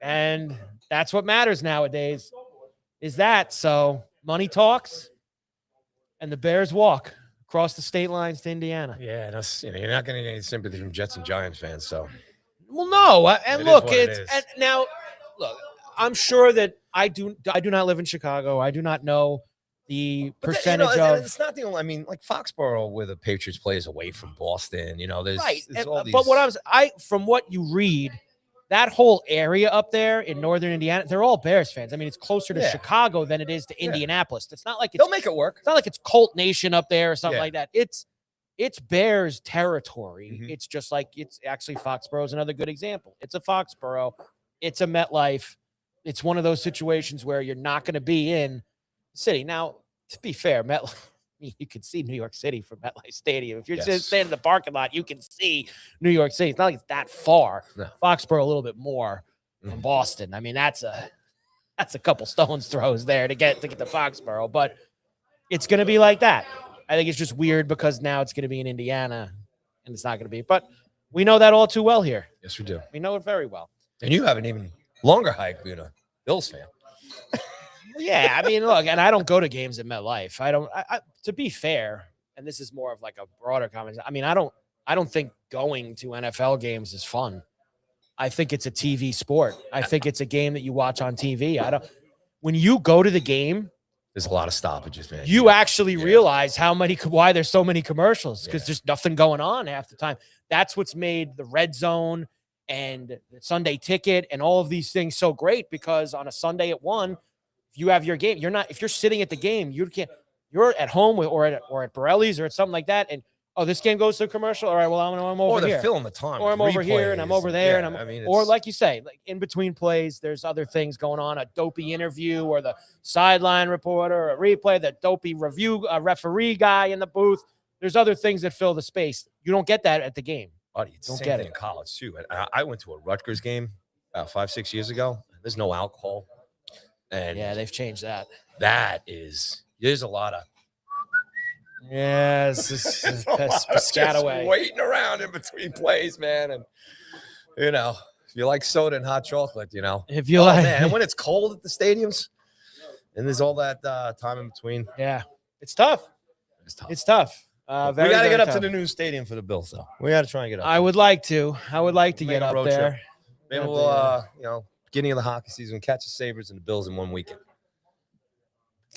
And that's what matters nowadays is that. So money talks and the Bears walk across the state lines to Indiana. Yeah, and you're not going to get any sympathy from Jets and Giants fans. So, well, no. And look, and now, look, I'm sure that I do not live in Chicago. I do not know the percentage of. It's not the only. I mean, like Foxborough, where the Patriots play is away from Boston. There's right. all these. But from what you read, that whole area up there in northern Indiana, they're all Bears fans. I mean, it's closer to Chicago than it is to Indianapolis. It's not like they'll make it work. It's not like it's Colt Nation up there or something like that. It's Bears territory. Mm-hmm. It's just like it's actually Foxborough is another good example. It's a Foxborough. It's a MetLife. It's one of those situations where you're not going to be in the city. Now, to be fair, MetLife, you can see New York City from MetLife Stadium. If you're standing in the parking lot, you can see New York City. It's not like it's that far. No. Foxborough a little bit more from Boston. I mean, that's a couple stones throws there to get to Foxborough, but it's going to be like that. I think it's just weird because now it's going to be in Indiana, and it's not going to be. But we know that all too well here. Yes, we do. We know it very well. And you have an even longer hike being a Bills fan. Yeah, I mean, look, and I don't go to games at MetLife. I to be fair, and this is more of like a broader comment. I mean, I don't think going to NFL games is fun. I think it's a TV sport. I think it's a game that you watch on TV. When you go to the game, there's a lot of stoppages, man. You actually realize why there's so many commercials because there's nothing going on half the time. That's what's made the Red Zone and the Sunday Ticket and all of these things so great because on a Sunday at 1, you have your game. If you're sitting at the game, you're at home or at Borrelli's or at something like that. And this game goes to a commercial. All right, well, I'm over here. Or they're filling the time. Or I'm over here and I'm over there. Or like you say, like in between plays, there's other things going on, a dopey interview or the sideline reporter, or a replay, the dopey referee guy in the booth. There's other things that fill the space. You don't get that at the game. Buddy, it's the same thing in college too. I went to a Rutgers game about 5-6 years ago. There's no alcohol. And they've changed that. There's a lot of Piscataway waiting around in between plays, man. And if you like soda and hot chocolate, if you like, man, and when it's cold at the stadiums, and there's all that time in between, it's tough. It's tough. We got to get up to the new stadium for the Bills, though. We got to try and get up. I would like to get up there. Trip. Maybe we'll, beginning of the hockey season, catch the Sabres and the Bills in one weekend.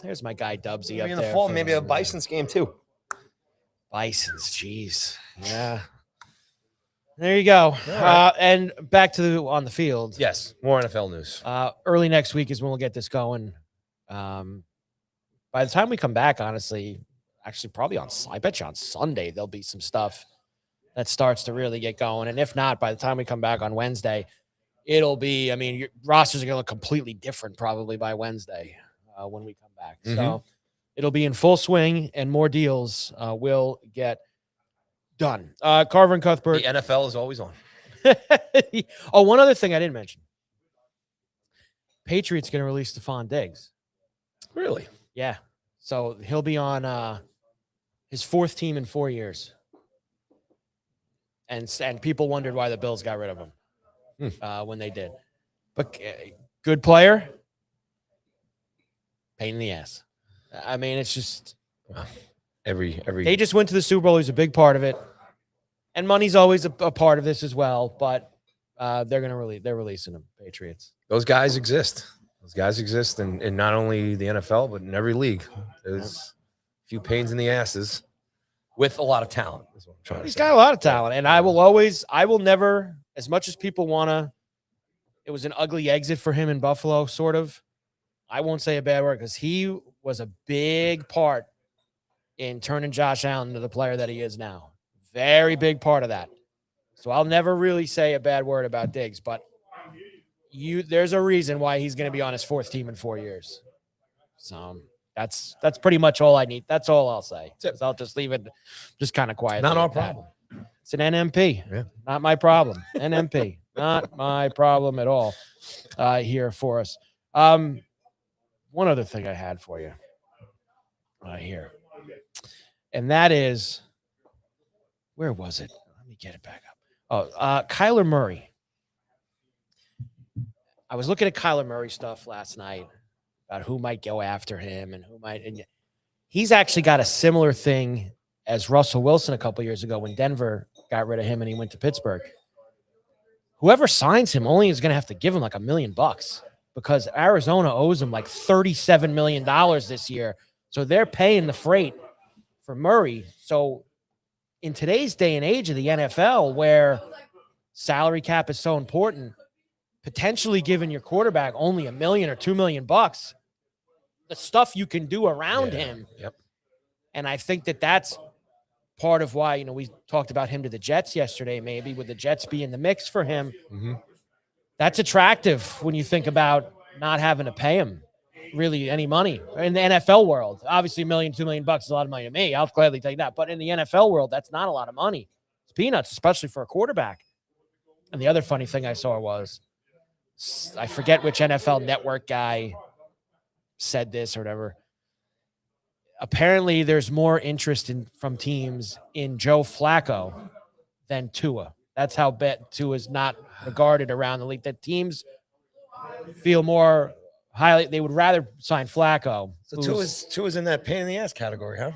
There's my guy Dubsy maybe up in there. The fall, maybe a Bison's game too. Bison's, jeez. Yeah. There you go. Right. And back to on the field. Yes, more NFL news. Early next week is when we'll get this going. By the time we come back, honestly, actually probably I bet you on Sunday there'll be some stuff that starts to really get going. And if not, by the time we come back on Wednesday, it'll be, your rosters are going to look completely different probably by Wednesday when we come back. Mm-hmm. So it'll be in full swing and more deals will get done. Carver and Cuthbert. The NFL is always on. Oh, one other thing I didn't mention. Patriots going to release Stephon Diggs. Really? Yeah. So he'll be on his 4th team in 4 years. And people wondered why the Bills got rid of him. When they did. But good player, pain in the ass. I mean, it's just every they just went to the Super Bowl. He's a big part of it. And money's always a part of this as well, but they're releasing him, Patriots. Those guys exist. In not only the NFL, but in every league. There's a few pains in the asses with a lot of talent. Is what I'm trying to say. He's got a lot of talent, and I will never, as much as people want to, it was an ugly exit for him in Buffalo, sort of. I won't say a bad word because he was a big part in turning Josh Allen into the player that he is now. Very big part of that. So I'll never really say a bad word about Diggs, but there's a reason why he's going to be on his 4th team in 4 years. So That's pretty much all I need. That's all I'll say. That's it. I'll just leave it just kind of quiet. Not our problem. It's an NMP. Yeah. Not my problem. NMP. Not my problem at all here for us. One other thing I had for you here. And that is, where was it? Let me get it back up. Oh, Kyler Murray. I was looking at Kyler Murray stuff last night about who might go after him and who might. And he's actually got a similar thing as Russell Wilson a couple years ago when Denver got rid of him and he went to Pittsburgh. Whoever signs him only is going to have to give him like $1 million because Arizona owes him like $37 million this year. So they're paying the freight for Murray. So in today's day and age of the NFL, where salary cap is so important, potentially giving your quarterback only $1 million or $2 million, the stuff you can do around him. Yep. And I think that's part of why, we talked about him to the Jets yesterday, maybe with the Jets being the mix for him. Mm-hmm. That's attractive when you think about not having to pay him really any money in the NFL world. Obviously, $1 million, $2 million is a lot of money to me. I'll gladly take that. But in the NFL world, that's not a lot of money. It's peanuts, especially for a quarterback. And the other funny thing I saw was, I forget which NFL network guy said this or whatever. Apparently, there's more interest from teams in Joe Flacco than Tua. That's how Tua is not regarded around the league. That teams feel more highly. They would rather sign Flacco. So Tua's in that pain in the ass category, huh?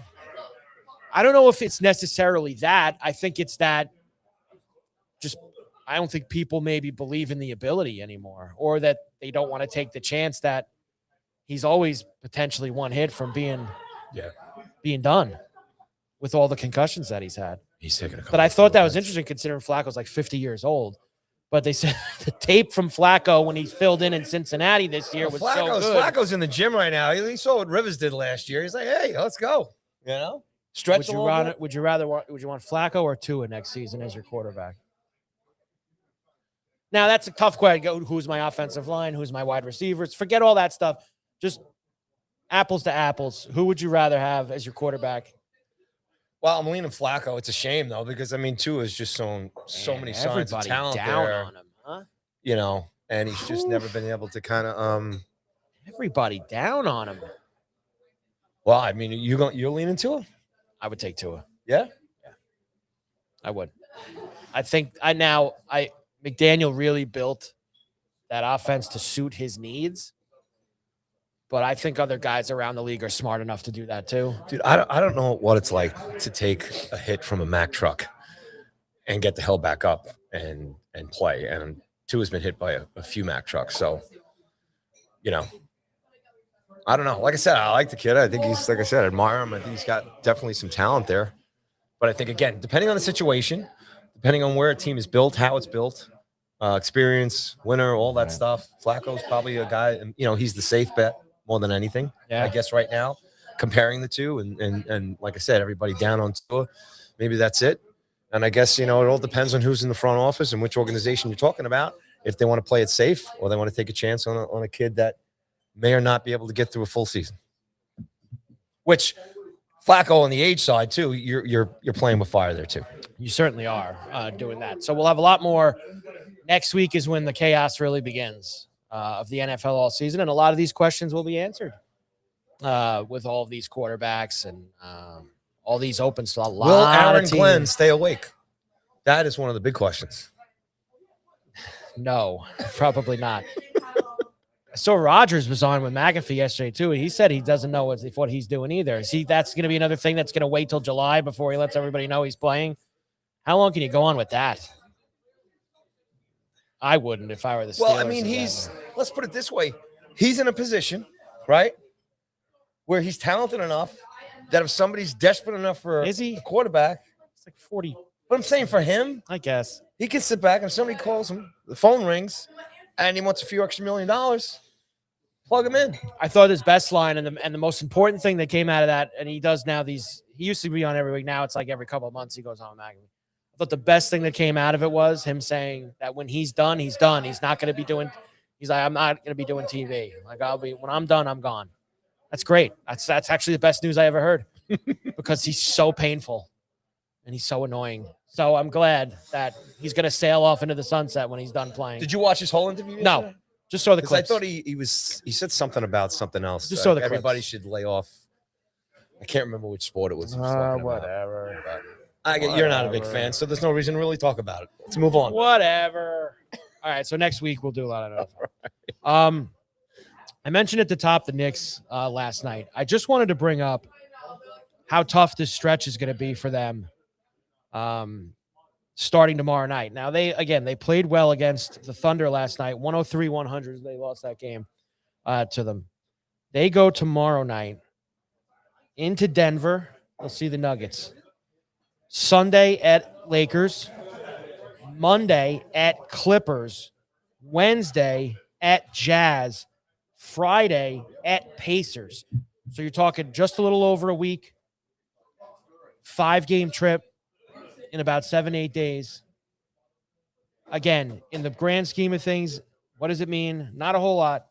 I don't know if it's necessarily that. I think it's that I don't think people maybe believe in the ability anymore, or that they don't want to take the chance that he's always potentially one hit from being done with all the concussions that he's had. He's taking a couple. But I thought that was interesting considering Flacco's like 50 years old. But they said the tape from Flacco when he filled in Cincinnati this year was so good. Flacco's in the gym right now. He saw what Rivers did last year. He's like, hey, let's go. Stretch. Would you want Flacco or Tua next season as your quarterback? Now that's a tough question. Who's my offensive line? Who's my wide receivers? Forget all that stuff. Just apples to apples. Who would you rather have as your quarterback? Well, I'm leaning Flacco. It's a shame though, because Tua is just so many signs of talent down there. on him, huh? And he's just never been able to kind of everybody down on him. Well, I mean, you're leaning Tua? I would take Tua. Yeah? Yeah. I would. I think McDaniel really built that offense to suit his needs. But I think other guys around the league are smart enough to do that too. Dude, I don't know what it's like to take a hit from a Mack truck and get the hell back up and play. And Tua's been hit by a few Mack trucks. So, I don't know. Like I said, I like the kid. I think he's, like I said, I admire him. I think he's got definitely some talent there. But I think, again, depending on the situation, depending on where a team is built, how it's built, experience, winner, all that stuff, Flacco's probably a guy, and he's the safe bet more than anything, I guess, right now, comparing the two. And like I said, everybody down on Tua. Maybe that's it. And I guess, it all depends on who's in the front office and which organization you're talking about, if they want to play it safe or they want to take a chance on a kid that may or not be able to get through a full season. Which Flacco on the age side too, you're playing with fire there too. You certainly are doing that. So we'll have a lot more. Next week is when the chaos really begins of the NFL all season, and a lot of these questions will be answered with all of these quarterbacks and all these open slots. Will Aaron Glenn stay awake? That is one of the big questions. No, probably not. I saw Rodgers was on with McAfee yesterday too. He said he doesn't know what he's doing either. That's going to be another thing that's going to wait till July before he lets everybody know he's playing. How long can you go on with that? I wouldn't if I were the Steelers. Well, I mean, let's put it this way. He's in a position, right, where he's talented enough that if somebody's desperate enough for a quarterback. It's like 40. But I'm saying for him, I guess, he can sit back and if somebody calls him, the phone rings, and he wants a few extra $1 million, plug him in. I thought his best line and the most important thing that came out of that, and he does now he used to be on every week. Now it's like every couple of months he goes on with McAfee. I thought the best thing that came out of it was him saying that when he's done, he's done. He's not going to be doing – he's like, I'm not going to be doing TV. Like, when I'm done, I'm gone. That's great. That's actually the best news I ever heard because he's so painful and he's so annoying. So I'm glad that he's going to sail off into the sunset when he's done playing. Did you watch his whole interview yesterday? No, just saw the clips. I thought he said something about something else. Just saw the everybody clips. should lay off. I can't remember which sport it was. Whatever. You're not a big fan, so there's no reason to really talk about it. Let's move on. Whatever. All right, so next week we'll do a lot of that. I mentioned at the top the Knicks last night. I just wanted to bring up how tough this stretch is going to be for them starting tomorrow night. Now, they played well against the Thunder last night, 103-100. They lost that game to them. They go tomorrow night into Denver. They'll see the Nuggets. Sunday at Lakers. Monday at Clippers. Wednesday at Jazz. Friday at Pacers. So you're talking just a little over a week. 5-game trip in about 7-8 days. Again, in the grand scheme of things, what does it mean? Not a whole lot.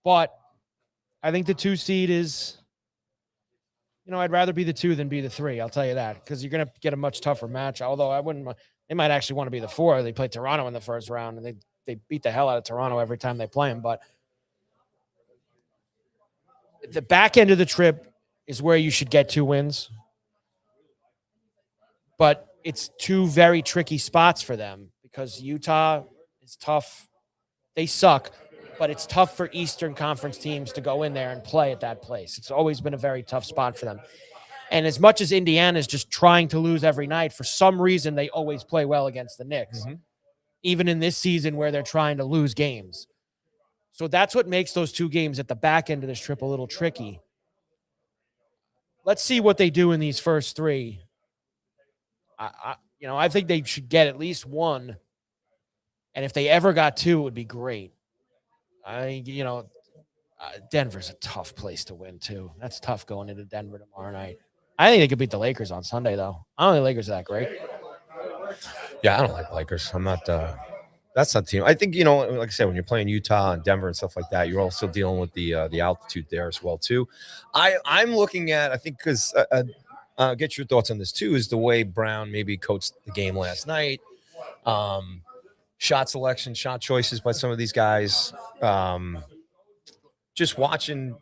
But I think the 2 seed is, I'd rather be the 2 than be the 3. I'll tell you that, because you're going to get a much tougher match. Although they might actually want to be the 4. They played Toronto in the first round, and they beat the hell out of Toronto every time they play them. But the back end of the trip is where you should get 2 wins. But it's 2 very tricky spots for them because Utah is tough. They suck, but it's tough for Eastern Conference teams to go in there and play at that place. It's always been a very tough spot for them. And as much as Indiana is just trying to lose every night, for some reason they always play well against the Knicks, even in this season where they're trying to lose games. So that's what makes those 2 games at the back end of this trip a little tricky. Let's see what they do in these first 3. I think they should get at least 1. And if they ever got 2, it would be great. Denver's a tough place to win, too. That's tough going into Denver tomorrow night. I think they could beat the Lakers on Sunday, though. I don't think the Lakers are that great. Yeah, I don't like Lakers. I'm not that's not the team. I think, like I said, when you're playing Utah and Denver and stuff like that, you're also dealing with the altitude there as well, too. I'm looking at, I think, because get your thoughts on this, too, is the way Brown maybe coached the game last night. Shot selection, shot choices by some of these guys. Just watching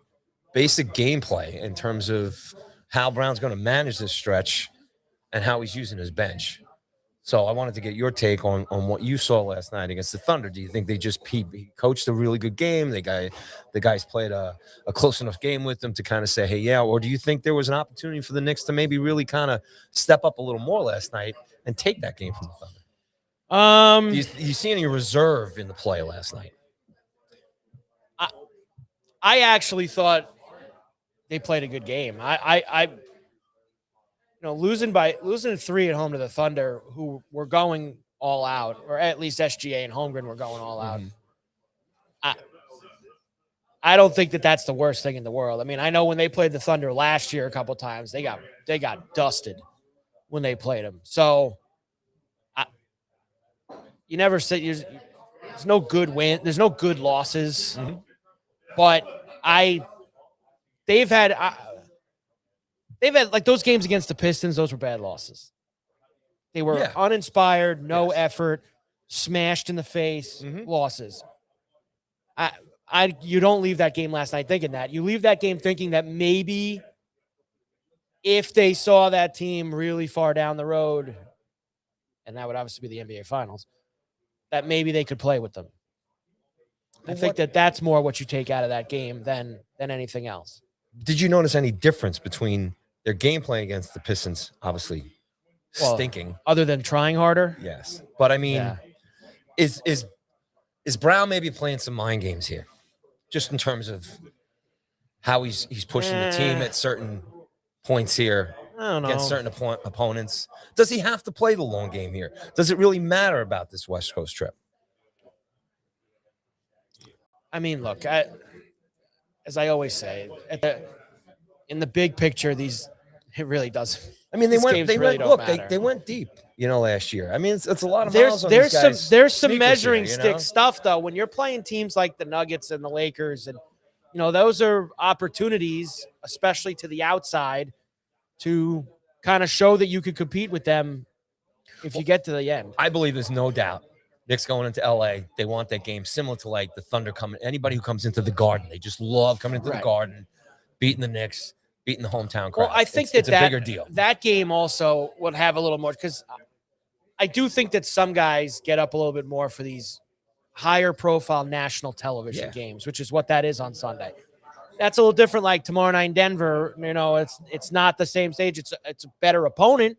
basic gameplay in terms of how Brown's going to manage this stretch and how he's using his bench. So I wanted to get your take on what you saw last night against the Thunder. Do you think they just he coached a really good game? The guys played a close enough game with them to kind of say, hey, yeah, or do you think there was an opportunity for the Knicks to maybe really kind of step up a little more last night and take that game from the Thunder? Do you see any reserve in the play last night? I actually thought they played a good game. Losing 3 at home to the Thunder, who were going all out, or at least SGA and Holmgren were going all out. I don't think that's the worst thing in the world. I mean, I know when they played the Thunder last year a couple times, they got dusted when they played them. So you never say there's no good win. There's no good losses, but they've had like those games against the Pistons. Those were bad losses. They were uninspired, no effort, smashed in the face losses. You don't leave that game last night thinking that. You leave that game thinking that maybe if they saw that team really far down the road, and that would obviously be the NBA Finals, that maybe they could play with them. I think that's more what you take out of that game than anything else. Did you notice any difference between their gameplay against the Pistons, obviously stinking, other than trying harder? Yes, but I mean, is Brown maybe playing some mind games here, just in terms of how he's pushing the team at certain points here against certain opponents? Does he have to play the long game here? Does it really matter about this West Coast trip? I mean, look, as I always say, in the big picture, it really doesn't. I mean, they went deep, last year. I mean, it's a lot of miles on these guys. There's some measuring stick stuff though. When you're playing teams like the Nuggets and the Lakers, and those are opportunities, especially to the outside, to kind of show that you could compete with them if you get to the end. I believe there's no doubt. Knicks going into LA, they want that game similar to like the Thunder coming. Anybody who comes into the Garden, they just love coming into the Garden, beating the Knicks, beating the hometown crowd. Well, I think it's a bigger deal. That game also would have a little more, because I do think that some guys get up a little bit more for these higher profile national television games, which is what that is on Sunday. That's a little different. Like tomorrow night in Denver, it's not the same stage. It's a better opponent,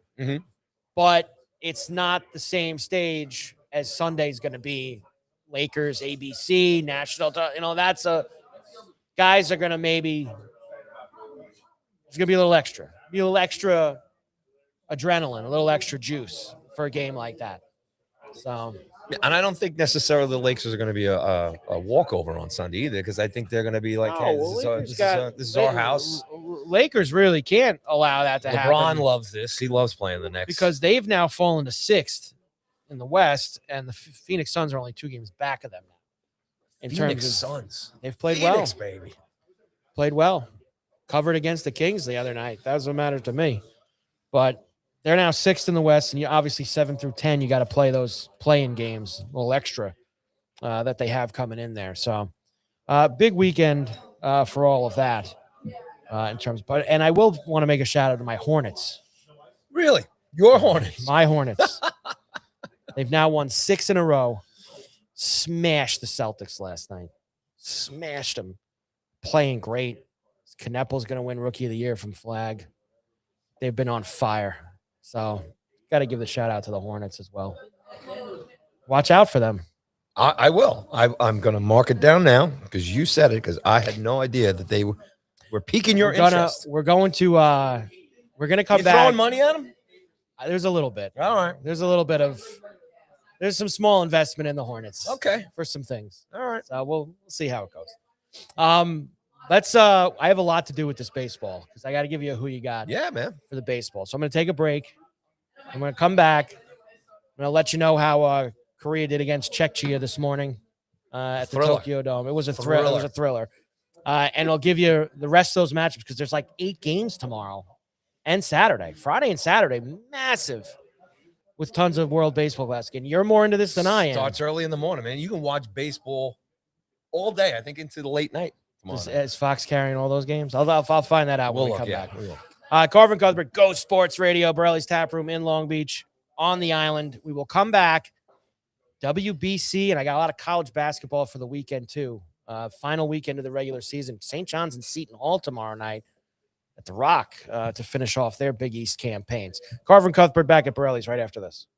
but it's not the same stage as Sunday's going to be. Lakers, ABC, national. Guys are going to maybe. It's going to be a little extra. Be a little extra adrenaline, a little extra juice for a game like that. So. And I don't think necessarily the Lakers are going to be a walkover on Sunday either, because I think they're going to be like, hey, this is our house. Lakers really can't allow that to happen. LeBron loves this. He loves playing the Knicks. Because they've now fallen to 6th in the West, and the Phoenix Suns are only 2 games back of them now. Phoenix Suns. They've played Phoenix, baby. Played well. Covered against the Kings the other night. That doesn't matter to me. But they're now 6th in the West, and you obviously 7 through 10, you got to play those play-in games, a little extra that they have coming in there. So, big weekend for all of that in terms. And I will want to make a shout out to my Hornets. Really, your Hornets? My Hornets. They've now won 6 in a row. Smashed the Celtics last night. Smashed them. Playing great. Knepel's going to win Rookie of the Year from Flag. They've been on fire. So, got to give the shout out to the Hornets as well. Watch out for them. I will. I'm going to mark it down now because you said it, because I had no idea that they were piquing your interest. We're going to come back. Throwing money at them? There's a little bit. All right. There's some small investment in the Hornets. Okay. For some things. All right. So we'll see how it goes. I have a lot to do with this baseball, because I got to give you a who you got. Yeah, man. For the baseball. So I'm going to take a break. I'm going to come back. I'm going to let you know how Korea did against Czechia this morning at the Tokyo Dome. It was a thriller. It was a thriller. And I'll give you the rest of those matchups, because there's like 8 games tomorrow and Saturday. Friday and Saturday, massive, with tons of World Baseball Classic. And you're more into this than I am. Starts early in the morning, man. You can watch baseball all day, I think, into the late night. Is Fox carrying all those games? I'll find that out when we come back. We'll Carver and Cuthbert, Go Sports Radio, Borrelli's Taproom in Long Beach on the island. We will come back. WBC, and I got a lot of college basketball for the weekend too. Final weekend of the regular season. St. John's and Seton Hall tomorrow night at the Rock to finish off their Big East campaigns. Carver and Cuthbert back at Borrelli's right after this.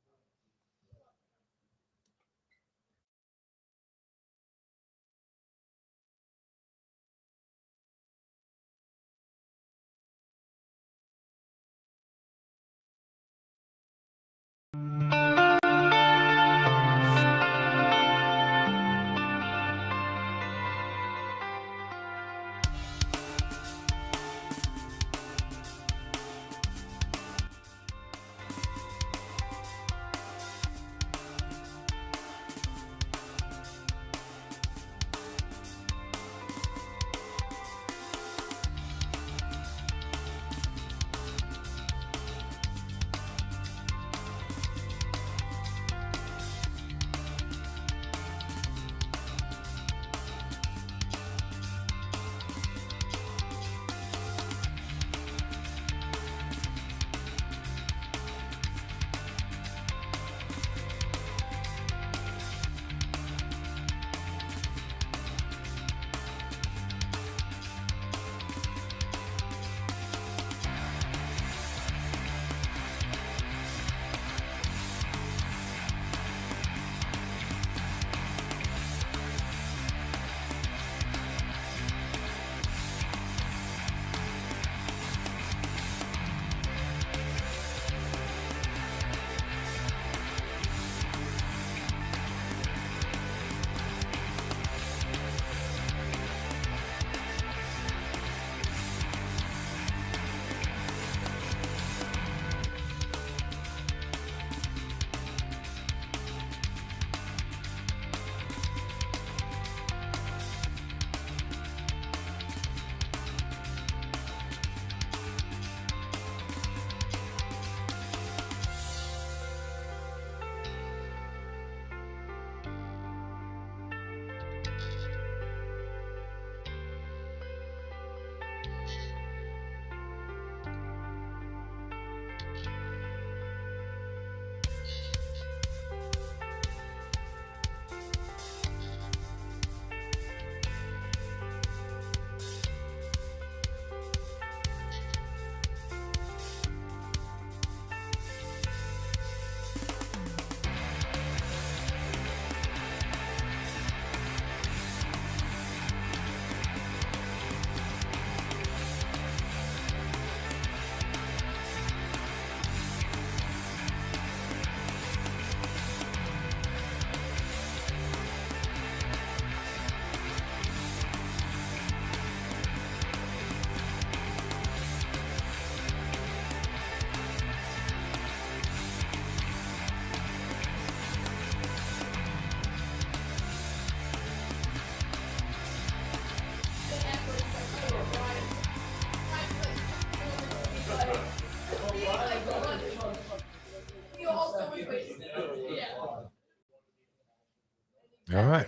All right.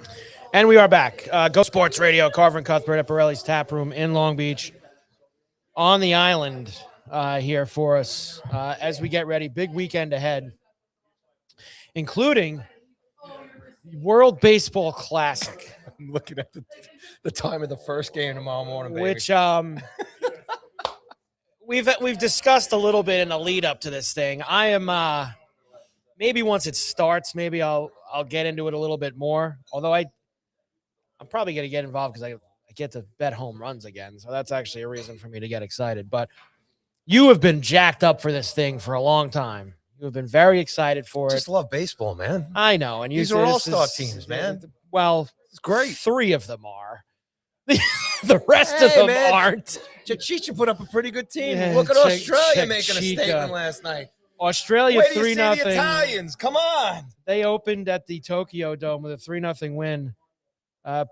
And we are back. Go Sports Radio, Carver and Cuthbert at Borrelli's Taproom in Long Beach on the island here for us as we get ready. Big weekend ahead, including World Baseball Classic. I'm looking at the time of the first game tomorrow morning, baby. Which we've discussed a little bit in the lead up to this thing. I am maybe once it starts, maybe I'll get into it a little bit more. Although I'm probably going to get involved because I get to bet home runs again, so that's actually a reason for me to get excited. But you have been jacked up for this thing for a long time. You have been very excited for it. Just love baseball, man. I know, and these are all-star teams, man. Well, it's great. 3 of them are. The rest of them aren't. Chicha put up a pretty good team. Yeah, look at Australia making a Chica. Statement last night. Australia Wait till 3-0. you see the Italians. Come on. They opened at the Tokyo Dome with a 3-0 win.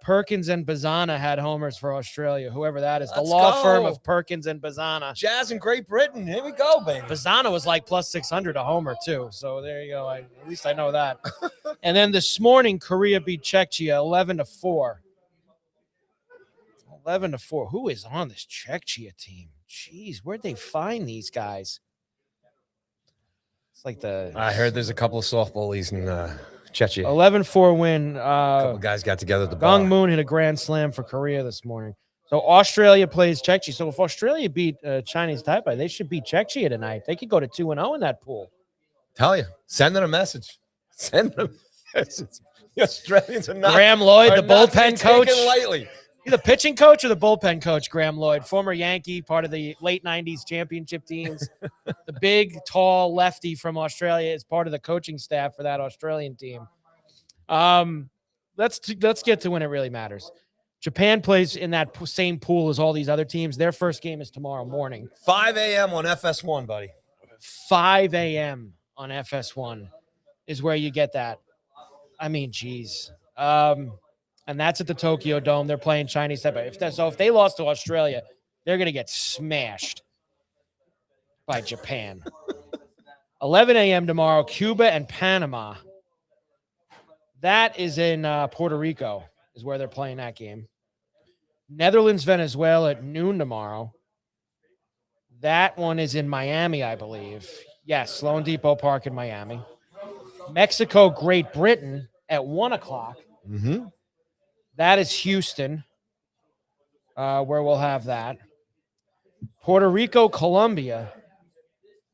Perkins and Bazana had homers for Australia, whoever that is. Let's the law go. firm of Perkins and Bazana. Jazz in Great Britain. Here we go, baby. Bazana was like plus 600 a homer, too. So there you go. At least I know that. And then this morning, Korea beat Czechia 11-4. 11-4. Who is on this Czechia team? Jeez, where'd they find these guys? It's like I heard there's a couple of softball leagues in Czechia. 11-4 win. A couple guys got together at the bar. Gong Moon hit a grand slam for Korea this morning. So Australia plays Czechia. So if Australia beat Chinese Taipei, they should beat Czechia tonight. They could go to 2-0 in that pool. Tell you. Send them a message. Send them a message. The Australians are not. Graham Lloyd, the bullpen coach. Lightly. You the pitching coach or the bullpen coach, Graham Lloyd, former Yankee, part of the late 90s championship teams. The big, tall lefty from Australia is part of the coaching staff for that Australian team. Let's get to when it really matters. Japan plays in that same pool as all these other teams. Their first game is tomorrow morning. 5 a.m. on FS1, buddy. 5 a.m. on FS1 is where you get that. I mean, geez. And that's at the Tokyo Dome. They're playing Chinese Taipei. So if they lost to Australia, they're going to get smashed by Japan. 11 a.m. tomorrow, Cuba and Panama. That is in Puerto Rico is where they're playing that game. Netherlands, Venezuela at noon tomorrow. That one is in Miami, I believe. Yes, Sloan Depot Park in Miami. Mexico, Great Britain at 1 o'clock. Mm-hmm. That is Houston, where we'll have that. Puerto Rico, Colombia,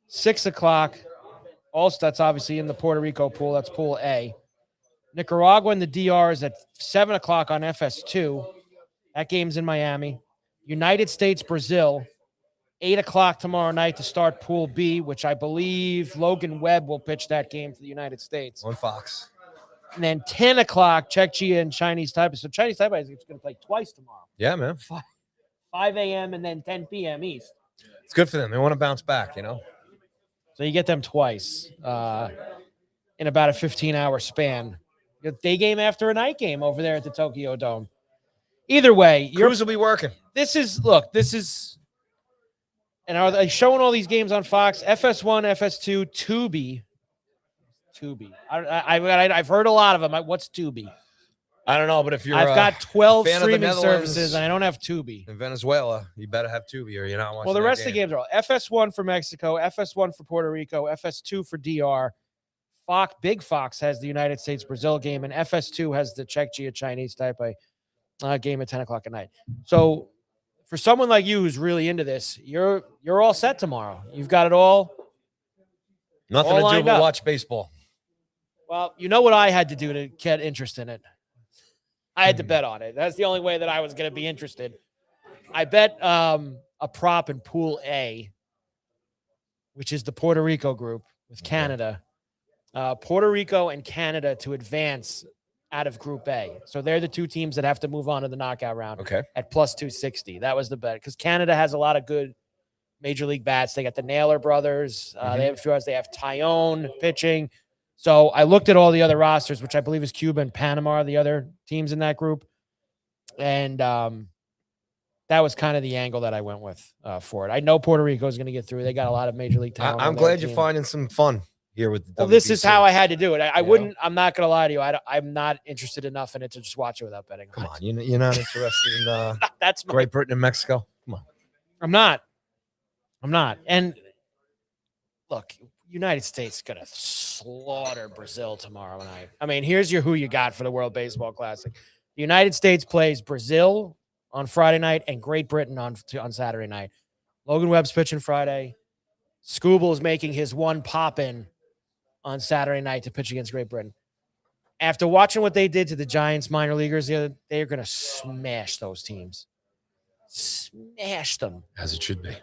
6 o'clock. Also, that's obviously in the Puerto Rico pool. That's Pool A. Nicaragua and the DR is at 7 o'clock on FS2. That game's in Miami. United States, Brazil, 8 o'clock tomorrow night to start Pool B, which I believe Logan Webb will pitch that game for the United States. On Fox. And then 10 o'clock, Czechia and Chinese Taipei. So Chinese Taipei is going to play twice tomorrow. Yeah, man. 5 a.m. and then 10 p.m. East. It's good for them. They want to bounce back, you know? So you get them twice in about a 15-hour span. You get day game after a night game over there at the Tokyo Dome. Either way, Crews will be working. This is, and are they showing all these games on Fox? FS1, FS2, Tubi. I've heard a lot of them. What's Tubi? I don't know, but if you're I've got 12 fan of the streaming Netherlands services, and I don't have Tubi. in Venezuela, you better have Tubi or you're not watching. Well, the rest of the games are all FS1 for Mexico, FS1 for Puerto Rico, FS2 for DR. Big Fox has the United States Brazil game, and FS2 has the Czechia Chinese Taipei game at 10 o'clock at night. So for someone like you who's really into this, you're all set tomorrow. You've got it all. Nothing to do but watch baseball. Well, you know what I had to do to get interest in it? I had to bet on it. That's the only way that I was going to be interested. I bet a prop in Pool A, which is the Puerto Rico group with Canada. Puerto Rico and Canada to advance out of Group A. So they're the two teams that have to move on to the knockout round. Okay. At plus 260. That was the bet because Canada has a lot of good major league bats. They got the Naylor brothers. They have a few others. They have Tyone pitching. So I looked at all the other rosters, which I believe is Cuba and Panama are the other teams in that group. And that was kind of the angle that I went with for it. I know Puerto Rico is going to get through. They got a lot of major league talent. I'm glad you're finding some fun. here with the Well, this is how WBC. I had to do it. I You wouldn't. I'm not going to lie to you. I'm not interested enough in it to just watch it without betting. Come on, you're not interested in That's my, Great Britain and Mexico? Come on. I'm not. And look, United States is going to slaughter Brazil tomorrow night. I mean, here's your who you got for the World Baseball Classic. The United States plays Brazil on Friday night and Great Britain on Saturday night. Logan Webb's pitching Friday. Scooble is making his one pop-in on Saturday night to pitch against Great Britain. After watching what they did to the Giants minor leaguers, they're going to smash those teams. Smash them. As it should be.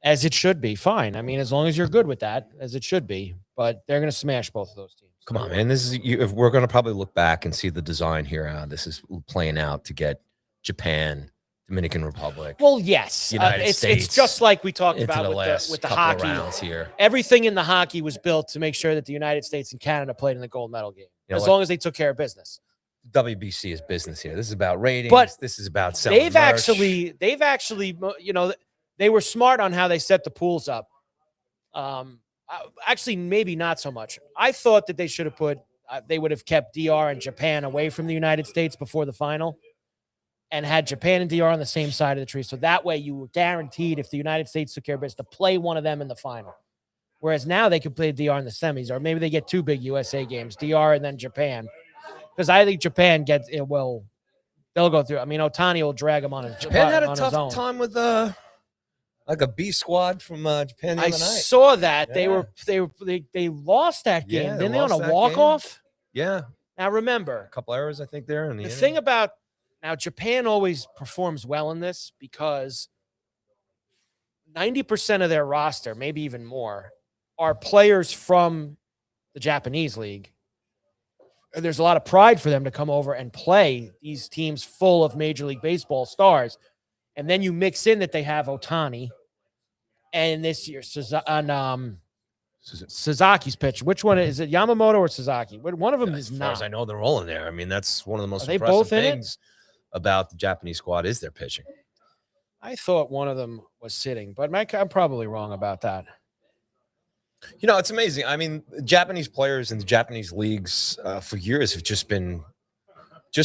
As it should be. Fine. I mean, as long as you're good with that, as it should be. But they're going to smash both of those teams. Come on, man. This is if we're going to probably look back and see the design here. This is playing out to get Japan, Dominican Republic. Well, yes. United States it's just like we talked into about the with last the couple hockey. rounds here. Everything in the hockey was built to make sure that the United States and Canada played in the gold medal game. You know as what? long as they took care of business. WBC is business here. This is about ratings. But this is about selling they've merch. actually, you know, they were smart on how they set the pools up. Actually, maybe not so much. I thought that they should have they would have kept DR and Japan away from the United States before the final and had Japan and DR on the same side of the tree. So that way you were guaranteed, if the United States took care of business, to play one of them in the final. Whereas now they could play DR in the semis, or maybe they get two big USA games, DR and then Japan. Because I think Japan gets it. Well, they'll go through. I mean, Ohtani will drag them on his. Japan had a on tough his own. time with like a B squad from Japan the I other night. saw that Yeah. they lost that game. Yeah, Didn't they they on a lost that walk off? Yeah, Now remember, a couple errors I think there. the thing about now Japan always performs well in this because 90% of their roster, maybe even more, are players from the Japanese league. And there's a lot of pride for them to come over and play these teams full of Major League Baseball stars. And then you mix in that they have Ohtani and this year Suzuki's pitch. Which one is it? Yamamoto or Suzuki? One of them is as far not. as I know, they're all in there. I mean, that's one of the most Are they impressive both in it? things about the Japanese squad is their pitching. I thought one of them was sitting, but I'm probably wrong about that. You know, it's amazing. I mean, Japanese players in the Japanese leagues for years have just been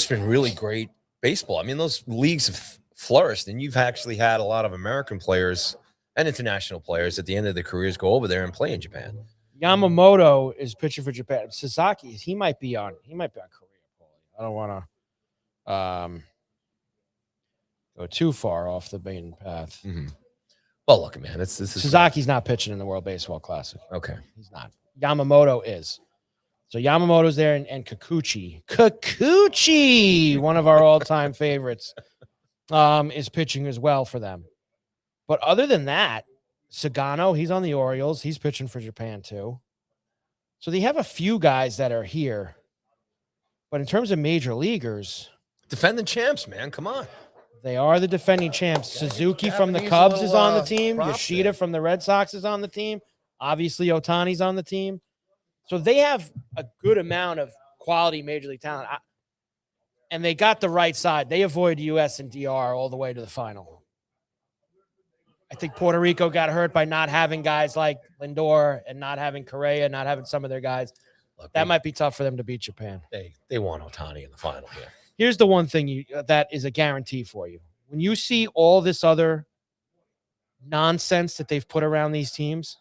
really great baseball. I mean, those leagues have flourished, and you've actually had a lot of American players and international players at the end of their careers go over there and play in Japan. Yamamoto is pitching for Japan. Suzuki, he might be on Korea. I don't want to go too far off the main path. Mm-hmm. Well, look, man, this is Suzuki's not pitching in the World Baseball Classic. Okay. He's not. Yamamoto is. So Yamamoto's there and Kikuchi. Kikuchi, one of our all-time favorites, is pitching as well for them. But other than that, Sagano, he's on the Orioles. He's pitching for Japan too. So they have a few guys that are here. But in terms of major leaguers, defending champs, man. Come on. they are the defending champs. Suzuki from the Japanese Cubs little, is on the team. prop Yoshida there. from the Red Sox is on the team. Obviously, Ohtani's on the team. So they have a good amount of quality major league talent. And they got the right side. They avoid US and DR all the way to the final. I think Puerto Rico got hurt by not having guys like Lindor and not having Correa, not having some of their guys. Look, That might be tough for them to beat Japan. they want Ohtani in the final here. Here's the one thing that is a guarantee for you. When you see all this other nonsense that they've put around these teams,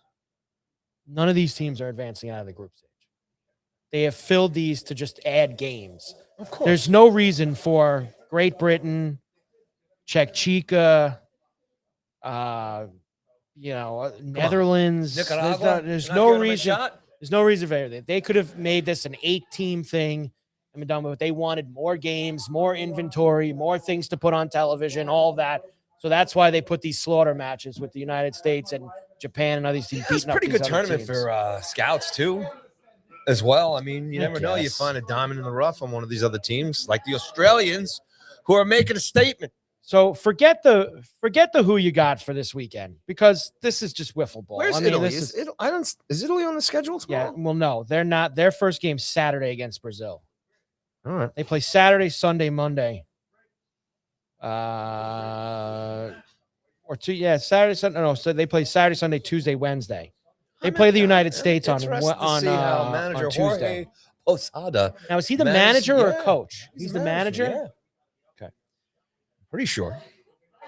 none of these teams are advancing out of the group stage. They have filled these to just add games. Of course. There's no reason for Great Britain, Czechia, Netherlands. Nicaragua. There's Not no giving them a reason. shot? There's no reason for anything. They could have made this an 8-team thing. I mean, but they wanted more games, more inventory, more things to put on television, all of that. So that's why they put these slaughter matches with the United States and Japan and other teams. It's a pretty good tournament for scouts too, as well. I mean, you I never know. You guess. find a diamond in the rough on one of these other teams, like the Australians, who are making a statement. So forget the who you got for this weekend, because this is just wiffle ball. Where's I mean, Italy? this Is Italy on the schedule yeah. tomorrow? Well, no, they're not. Their first game's Saturday against Brazil. All right. They play Saturday, Sunday, Monday. Saturday, Sunday. No, so they play Saturday, Sunday, Tuesday, Wednesday. They play the United States on Interested to see how manager on Tuesday. Jorge Posada. Now, is he the manager or a yeah, coach? He's the manager? Yeah. Okay. Pretty sure.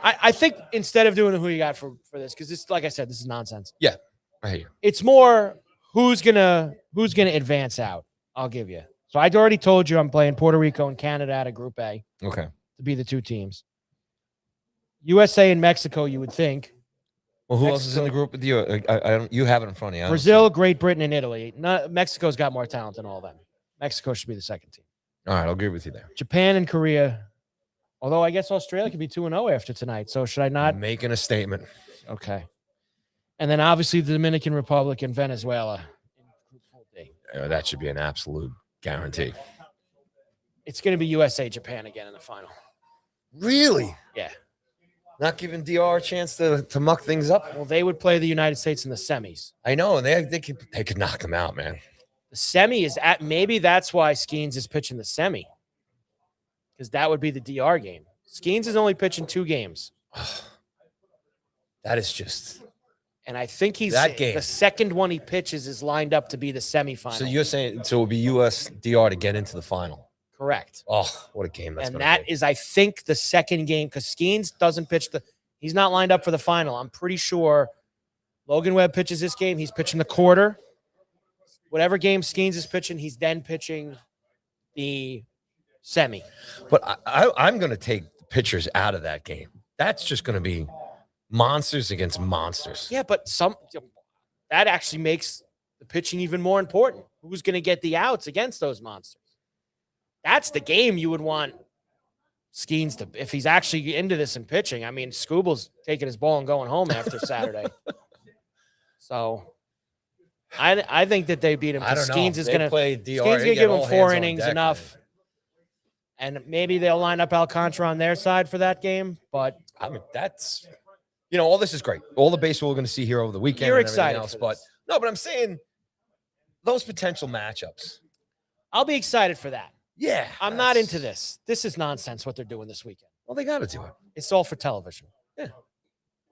I think instead of doing who you got for this, because this, like I said, this is nonsense. Yeah. I hear you. It's more who's gonna advance out. I'll give you. So I'd already told you I'm playing Puerto Rico and Canada out of Group A. Okay. To be the two teams. USA and Mexico, you would think. Well, who else is in the group with you? I don't. You have it in front of you. Brazil, Great Britain, and Italy. Mexico's got more talent than all of them. Mexico should be the second team. All right, I'll agree with you there. Japan and Korea. Although I guess Australia could be 2-0 after tonight. So should I not? Making a statement. Okay. And then obviously the Dominican Republic and Venezuela. That should be an absolute guarantee. It's going to be USA, Japan again in the final. Really? Yeah. Not giving DR a chance to muck things up? Well, they would play the United States in the semis. I know, and they could knock them out, man. The semi is at maybe that's why Skeens is pitching the semi. Because that would be the DR game. Skeens is only pitching 2 games. That is just. And I think that game. The second one he pitches is lined up to be the semifinal. So you're saying it would be US DR to get into the final? Correct. Oh, what a game that's and that is, I think, the second game because Skeens doesn't pitch he's not lined up for the final. I'm pretty sure Logan Webb pitches this game. He's pitching the quarter. Whatever game Skeens is pitching, he's then pitching the semi. But I'm going to take pitchers out of that game. That's just going to be monsters against monsters. Yeah, but that actually makes the pitching even more important. Who's going to get the outs against those monsters? That's the game you would want Skeens to, if he's actually into this and pitching. I mean, Scooble's taking his ball and going home after Saturday. So I think that they beat him. I don't know. Skeens is going to play DR. Skeens going to give him 4 innings enough. Man. And maybe they'll line up Alcantara on their side for that game. But I mean, that's, all this is great. All the baseball we're going to see here over the weekend. You're and excited else, for this. but I'm saying those potential matchups. I'll be excited for that. Yeah. I'm not into this. This is nonsense what they're doing this weekend. Well, they got to do it. It's all for television. Yeah.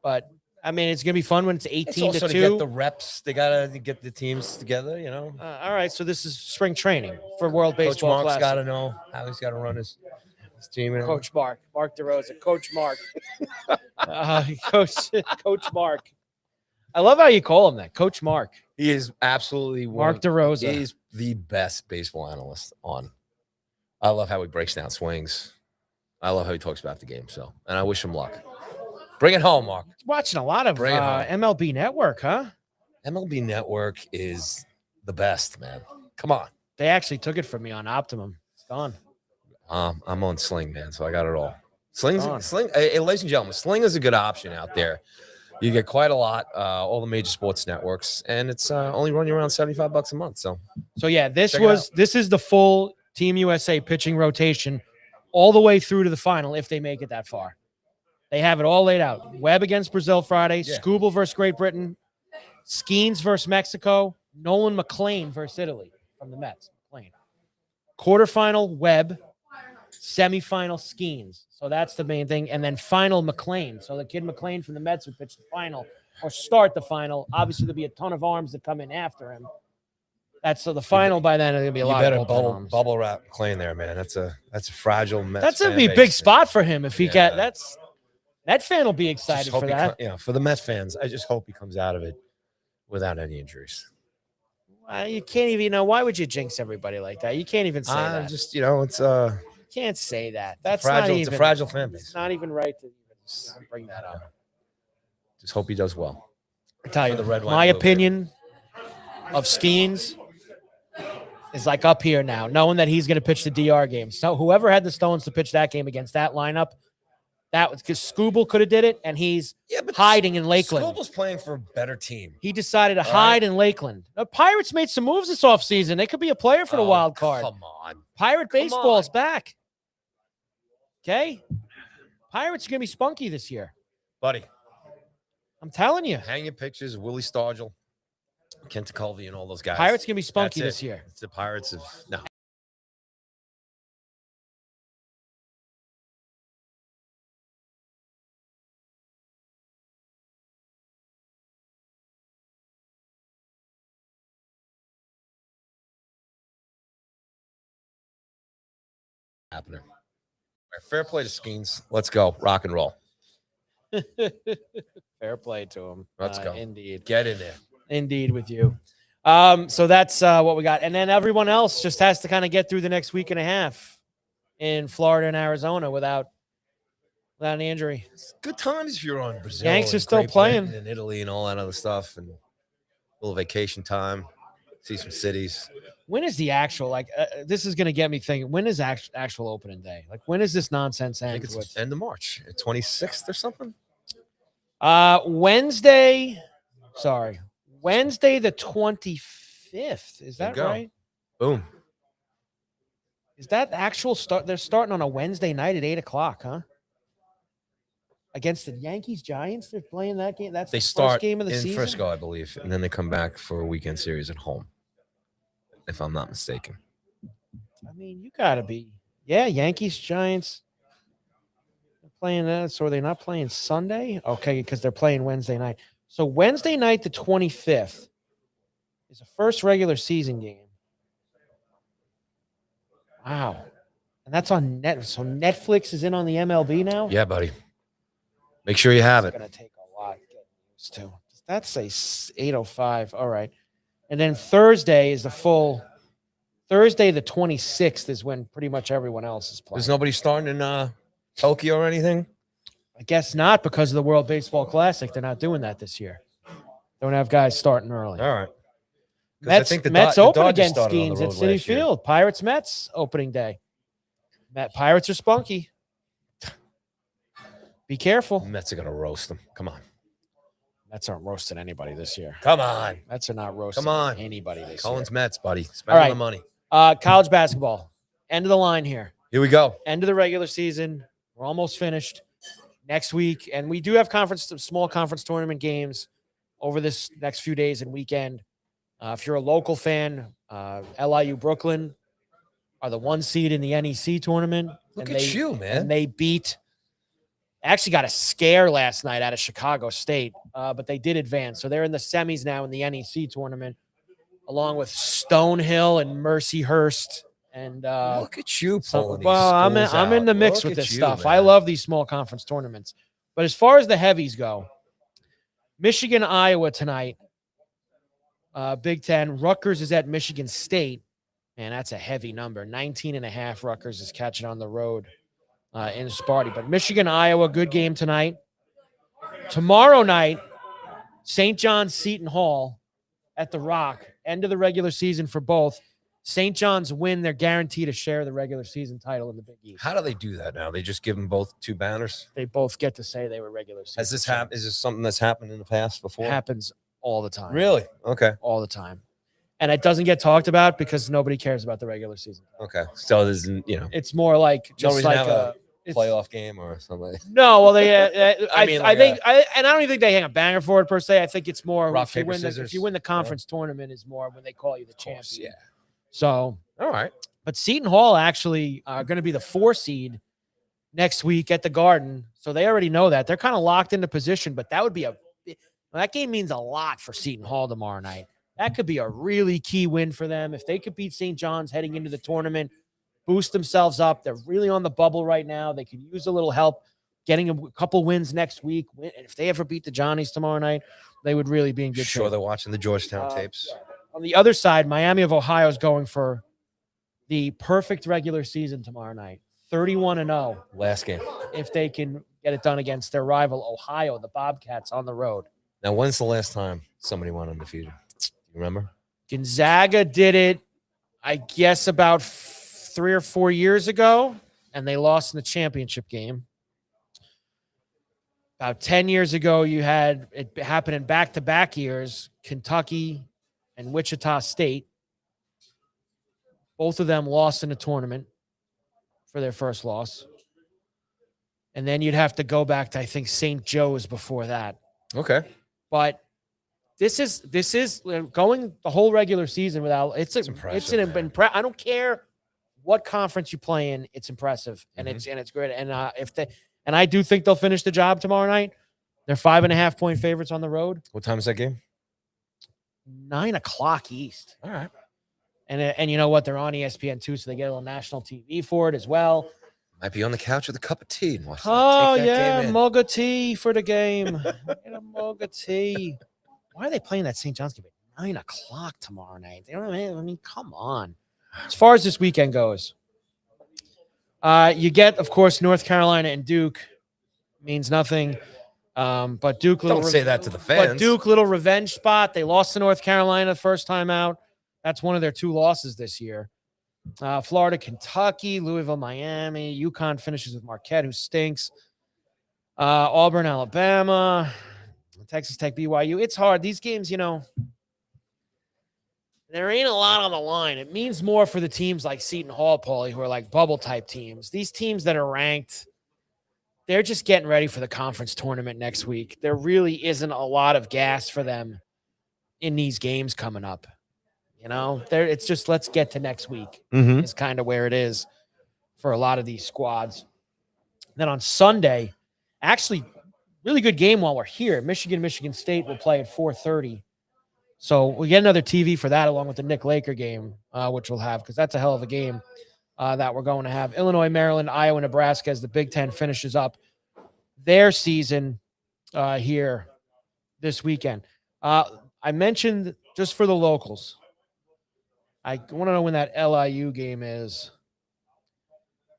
But, I mean, it's going to be fun when it's 18 it's also to 2. To get the reps. They got to get the teams together, all right, so this is spring training for World Baseball Coach Mark's Classic. got to know how he's got to run his team. Coach Mark DeRosa. Coach Mark. Coach Mark. I love how you call him that, Coach Mark. He is absolutely Mark DeRosa. He's the best baseball analyst on. I love how he breaks down swings. I love how he talks about the game. So, and I wish him luck. Bring it home, Mark. Watching a lot of MLB Network, huh? MLB Network is the best, man. Come on. They actually took it from me on Optimum. It's gone. I'm on Sling, man. So I got it all. Sling. Hey, ladies and gentlemen, Sling is a good option out there. You get quite a lot, all the major sports networks, and it's only running around $75 a month. So yeah, this is the full Team USA pitching rotation all the way through to the final if they make it that far. They have it all laid out. Webb against Brazil Friday, Yeah. Scooble versus Great Britain, Skeens versus Mexico, Nolan McLean versus Italy from the Mets. McLean. Quarterfinal Webb, semifinal Skeens. So that's the main thing. And then final McLean. So the kid McLean from the Mets would pitch the final or start the final. Obviously, there'll be a ton of arms that come in after him. So the final by then is gonna be a lot of bubble wrap McLean there, man. That's a fragile Mets. That's gonna be a big spot for him if he that fan will be excited for that. For the Mets fans, I just hope he comes out of it without any injuries. You can't even why would you jinx everybody like that? You can't even say that. Just it's you can't say that. That's it's a fragile fan base. It's not even right to even bring that up. Just hope he does well. I tell you, the red my opinion of Skeens is like up here now, knowing that he's going to pitch the DR game. So whoever had the stones to pitch that game against that lineup, that was because Scooble could have did it, and he's hiding in Lakeland. Scooble's playing for a better team. He decided to hide in Lakeland. The Pirates made some moves this offseason. They could be a player for the wild card. Come on. Pirate baseball's back. Okay? Pirates are going to be spunky this year. Buddy. I'm telling you. Hang your pictures, Willie Stargell, Kent Culvey, and all those guys. Pirates going to be spunky this year. It's the Pirates of no. happening. All right, fair play to Skeens. Let's go. Rock and roll. Fair play to him. Let's go. Indeed. Get in there. Indeed with you. So that's what we got. And then everyone else just has to kind of get through the next week and a half in Florida and Arizona without an injury. It's good times if you're on Brazil. Yanks are and still Great playing. Britain and Italy and all that other stuff, and a little vacation time. See some cities. When is the actual, this is going to get me thinking, when is actual opening day? Like, when is this nonsense I end? think it's end of March, 26th or something. Wednesday the 25th. Is that right? Boom. Is that actual start? They're starting on a Wednesday night at 8:00, huh? Against the Yankees, Giants, they're playing that game. That's the first game of the season. Frisco, I believe, and then they come back for a weekend series at home, if I'm not mistaken. I mean, you gotta be, Yankees, Giants. They're playing that, so are they not playing Sunday? Okay, because they're playing Wednesday night. So Wednesday night, the 25th, is the first regular season game. Wow, and that's on Net. So Netflix is in on the MLB now. Yeah, buddy. Make sure you have it. It's going to take a lot getting used to. That's a 8:05. All right. And then Thursday is the full. Thursday, the 26th, is when pretty much everyone else is playing. There's nobody starting in Tokyo or anything? I guess not, because of the World Baseball Classic. They're not doing that this year. Don't have guys starting early. All right. Mets open against Skeens at Citi Field. Pirates Mets opening day. Pirates are spunky. Be careful. Mets are going to roast them. Come on. Mets aren't roasting anybody this year. Come on. Mets are not roasting anybody this Collins year. Mets, buddy. Spend all the money. College basketball. End of the line here. Here we go. End of the regular season. We're almost finished. Next week. And we do have small conference tournament games over this next few days and weekend. If you're a local fan, LIU Brooklyn are the 1 seed in the NEC tournament. Look at you, man. And they actually got a scare last night out of Chicago State, but they did advance. So they're in the semis now in the NEC tournament, along with Stonehill and Mercyhurst. And look at you pulling I'm in the mix with this stuff. Man. I love these small conference tournaments. But as far as the heavies go, Michigan, Iowa tonight, Big Ten. Rutgers is at Michigan State. Man, that's a heavy number. 19.5 Rutgers is catching on the road in Sparty. But Michigan, Iowa, good game tonight. Tomorrow night, St. John's Seton Hall at the Rock. End of the regular season for both. St. John's win. They're guaranteed to share the regular season title in the Big East. How do they do that now? They just give them both 2 banners? They both get to say they were regular season. Has this happened? Is this something that's happened in the past before? It happens all the time. Really? Okay. All the time. And it doesn't get talked about because nobody cares about the regular season. Okay. So there's, it's more like just like a playoff game or something. No, well, I don't even think they hang a banger for it per se. I think it's more rock, paper, scissors. If you win the conference tournament is more when they call you the champion. Yeah. So, all right. But Seton Hall actually are going to be the 4 seed next week at the Garden. So they already know that. They're kind of locked into position, but that would be that game means a lot for Seton Hall tomorrow night. That could be a really key win for them. If they could beat St. John's heading into the tournament, boost themselves up. They're really on the bubble right now. They could use a little help getting a couple wins next week. And if they ever beat the Johnnies tomorrow night, they would really be in good shape. Sure, they're watching the Georgetown tapes. Yeah. On the other side, Miami of Ohio is going for the perfect regular season tomorrow night. 31-0. Last game. If they can get it done against their rival, Ohio, the Bobcats, on the road. Now, when's the last time somebody went undefeated? Do you remember? Gonzaga did it, I guess, about 3 or 4 years ago, and they lost in the championship game. About 10 years ago, you had it happen in back-to-back years, Kentucky and Wichita State. Both of them lost in the tournament for their first loss. And then you'd have to go back to, I think, St. Joe's before that. Okay. But this is going the whole regular season without it's impressive. I don't care what conference you play in, it's impressive and it's great. And I do think they'll finish the job tomorrow night. They're 5.5 point favorites on the road. What time is that game? 9:00 East. All right. And you know what? They're on ESPN too, so they get a little national TV for it as well. Might be on the couch with a cup of tea and watch Oh, take that yeah, game in. mug of tea for the game. Get a mug of tea. Why are they playing that St. John's game at 9 o'clock tomorrow night? You know what I mean? I mean, come on. As far as this weekend goes, you get, of course, North Carolina and Duke. Means nothing. But Duke, Don't say that to the fans. But Duke, little revenge spot. They lost to North Carolina the first time out. That's one of their 2 losses this year. Florida, Kentucky, Louisville, Miami. UConn finishes with Marquette, who stinks. Auburn, Alabama, Texas Tech, BYU. It's hard. These games, you know, there ain't a lot on the line. It means more for the teams like Seton Hall, Paulie, who are like bubble-type teams. These teams that are ranked, they're just getting ready for the conference tournament next week. There really isn't a lot of gas for them in these games coming up. You know, it's just let's get to next week is kind of where it is for a lot of these squads. Then on Sunday, actually, really good game while we're here. Michigan State will play at 4:30. So we get another TV for that along with the Knicks Laker game, which we'll have because that's a hell of a game that we're going to have. Illinois, Maryland, Iowa, Nebraska as the Big Ten finishes up their season here this weekend. I mentioned just for the locals, I want to know when that LIU game is.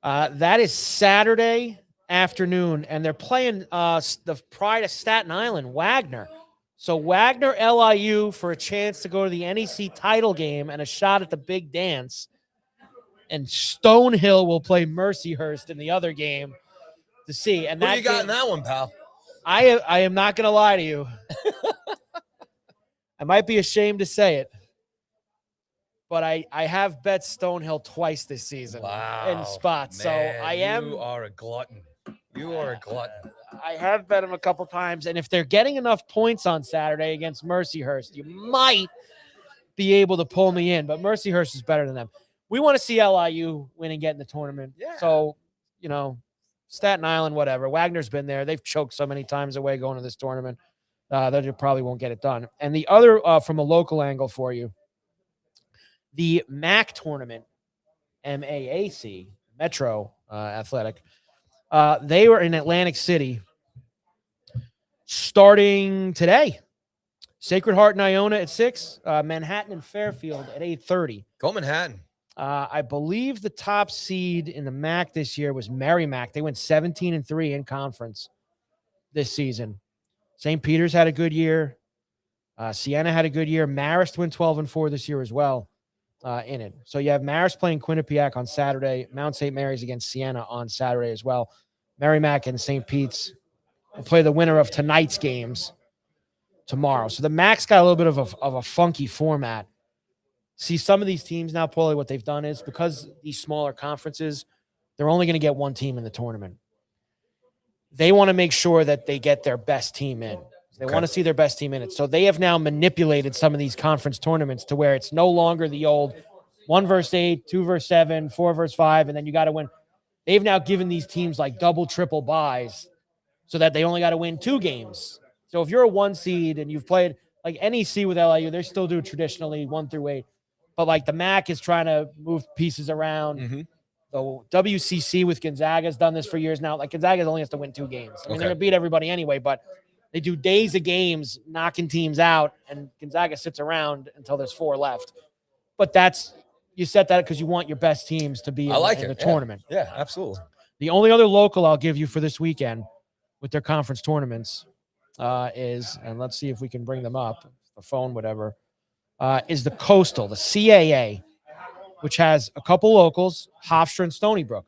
That is Saturday afternoon, and they're playing the Pride of Staten Island, Wagner. So Wagner, LIU for a chance to go to the NEC title game and a shot at the big dance. And Stonehill will play Mercyhurst in the other game to see. And what do you got in that one, pal? I am not going to lie to you. I might be ashamed to say it, but I have bet Stonehill twice this season in spots. Man, so I am. You are a glutton. You are a glutton. I have bet him a couple times, and if they're getting enough points on Saturday against Mercyhurst, you might be able to pull me in. But Mercyhurst is better than them. We want to see LIU win and get in the tournament. Yeah. So, you know, Staten Island, whatever. Wagner's been there. They've choked so many times away going to this tournament that they probably won't get it done. And the other, from a local angle for you, the MAC tournament, MAAC, Metro Athletic, they were in Atlantic City starting today. Sacred Heart and Iona at 6, Manhattan and Fairfield at 8:30. Go Manhattan. I believe the top seed in the MAC this year was Merrimack. They went 17-3 in conference this season. St. Peter's had a good year. Siena had a good year. Marist went 12-4 this year as well in it. So you have Marist playing Quinnipiac on Saturday, Mount St. Mary's against Siena on Saturday as well. Merrimack and St. Pete's will play the winner of tonight's games tomorrow. So the MAC's got a little bit of a funky format. See, some of these teams now, Paulie, what they've done is because these smaller conferences, they're only going to get one team in the tournament. They want to make sure that they get their best team in. They want to see their best team in it. So they have now manipulated some of these conference tournaments to where it's no longer the old 1 versus 8, 2 versus 7, 4 versus 5, and then you got to win. They've now given these teams like double, triple buys so that they only got to win 2 games. So if you're a 1 seed and you've played like NEC with LIU, they still do traditionally 1 through 8. But like the MAC is trying to move pieces around. Mm-hmm. The WCC with Gonzaga has done this for years now. Like Gonzaga only has to win 2 games. I mean, they're going to beat everybody anyway, but they do days of games, knocking teams out, and Gonzaga sits around until there's 4 left. But you set that because you want your best teams to be in the tournament. Yeah, absolutely. The only other local I'll give you for this weekend with their conference tournaments is, and let's see if we can bring them up, the phone, whatever, is the Coastal, the CAA, which has a couple locals, Hofstra and Stony Brook,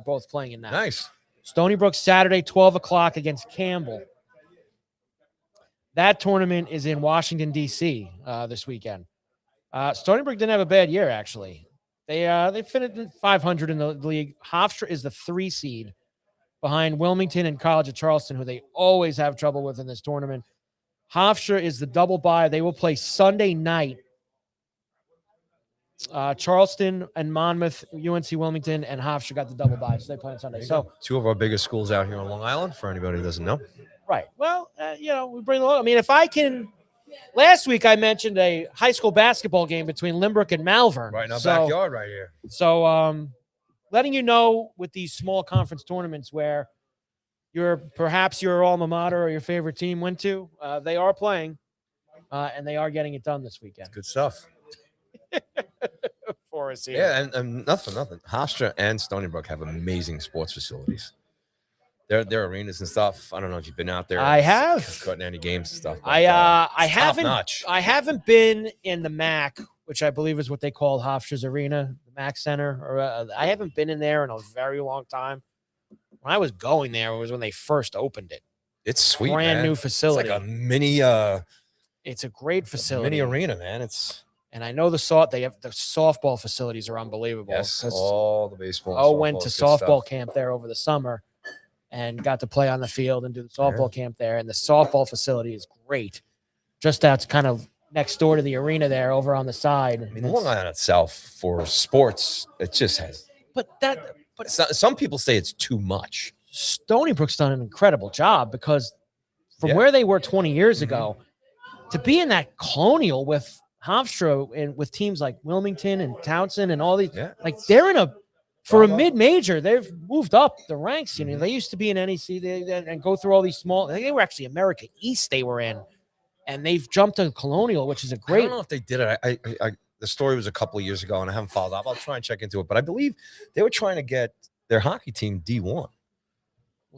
both playing in that. Nice. Stony Brook Saturday, 12 o'clock against Campbell. That tournament is in Washington, D.C. This weekend. Stony Brook didn't have a bad year, actually. They finished 500 in the league. Hofstra is the 3 seed behind Wilmington and College of Charleston, who they always have trouble with in this tournament. Hofstra is the double bye. They will play Sunday night. Charleston and Monmouth, UNC Wilmington, and Hofstra got the double bye, so they play on Sunday. So 2 of our biggest schools out here on Long Island, for anybody who doesn't know. Right. Well, we bring the. I mean, if I can last week I mentioned a high school basketball game between Lynbrook and Malvern. Right in our backyard right here. So letting you know with these small conference tournaments where perhaps your alma mater or your favorite team went to, they are playing, and they are getting it done this weekend. Good stuff. For us here. Yeah, and nothing. Hofstra and Stony Brook have amazing sports facilities. Their arenas and stuff. I don't know if you've been out there. I have. Cutting any games and stuff. But, I haven't. Top-notch. I haven't been in the MAC, which I believe is what they call Hofstra's Arena, the MAC Center. Or I haven't been in there in a very long time. When I was going there, it was when they first opened it. It's sweet, brand man. new facility. It's like a mini. It's a great facility. Mini arena, man. And I know the softball facilities are unbelievable. Yes, all the baseball. I went to softball camp there over the summer and got to play on the field and do the softball camp there. And the softball facility is great. Just that's kind of next door to the arena there over on the side. I mean, Long Island itself for sports, it just has. But some people say it's too much. Stony Brook's done an incredible job because from where they were 20 years ago to be in that Colonial with Hofstra and with teams like Wilmington and Townsend and all these, like they're in a mid-major, they've moved up the ranks. You know, they used to be in NEC and go through all these small. They were actually America East. They were in, and they've jumped to Colonial, which is a great. I don't know if they did it. I the story was a couple of years ago, and I haven't followed up. I'll try and check into it, but I believe they were trying to get their hockey team D1. Well,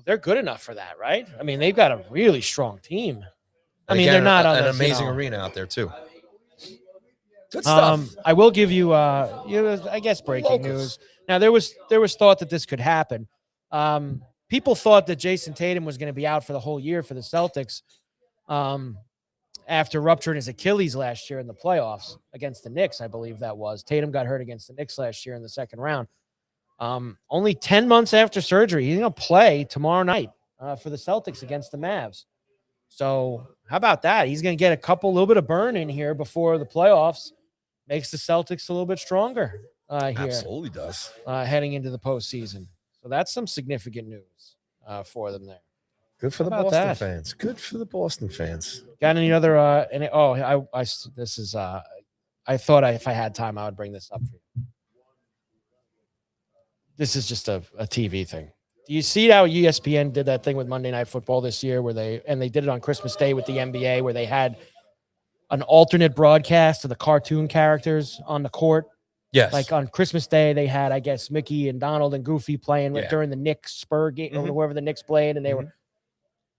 they're good enough for that, right? I mean, they've got a really strong team. I mean, they're not on an amazing arena out there too. Good stuff. I will give you, I guess, breaking news. Now, there was thought that this could happen. People thought that Jason Tatum was going to be out for the whole year for the Celtics after rupturing his Achilles last year in the playoffs against the Knicks, I believe that was. Tatum got hurt against the Knicks last year in the second round. Only 10 months after surgery, he's going to play tomorrow night for the Celtics against the Mavs. So how about that? He's going to get a little bit of burn in here before the playoffs. Makes the Celtics a little bit stronger here. Absolutely does. Heading into the postseason. So that's some significant news for them there. Good for the Boston fans. Good for the Boston fans. Got any other? This is. I thought if I had time, I would bring this up for you. This is just a TV thing. Do you see how ESPN did that thing with Monday Night Football this year where they did it on Christmas Day with the NBA where they had an alternate broadcast of the cartoon characters on the court? Yes. Like on Christmas Day, they had, I guess, Mickey and Donald and Goofy playing during the Knicks Spur game or whoever the Knicks played. And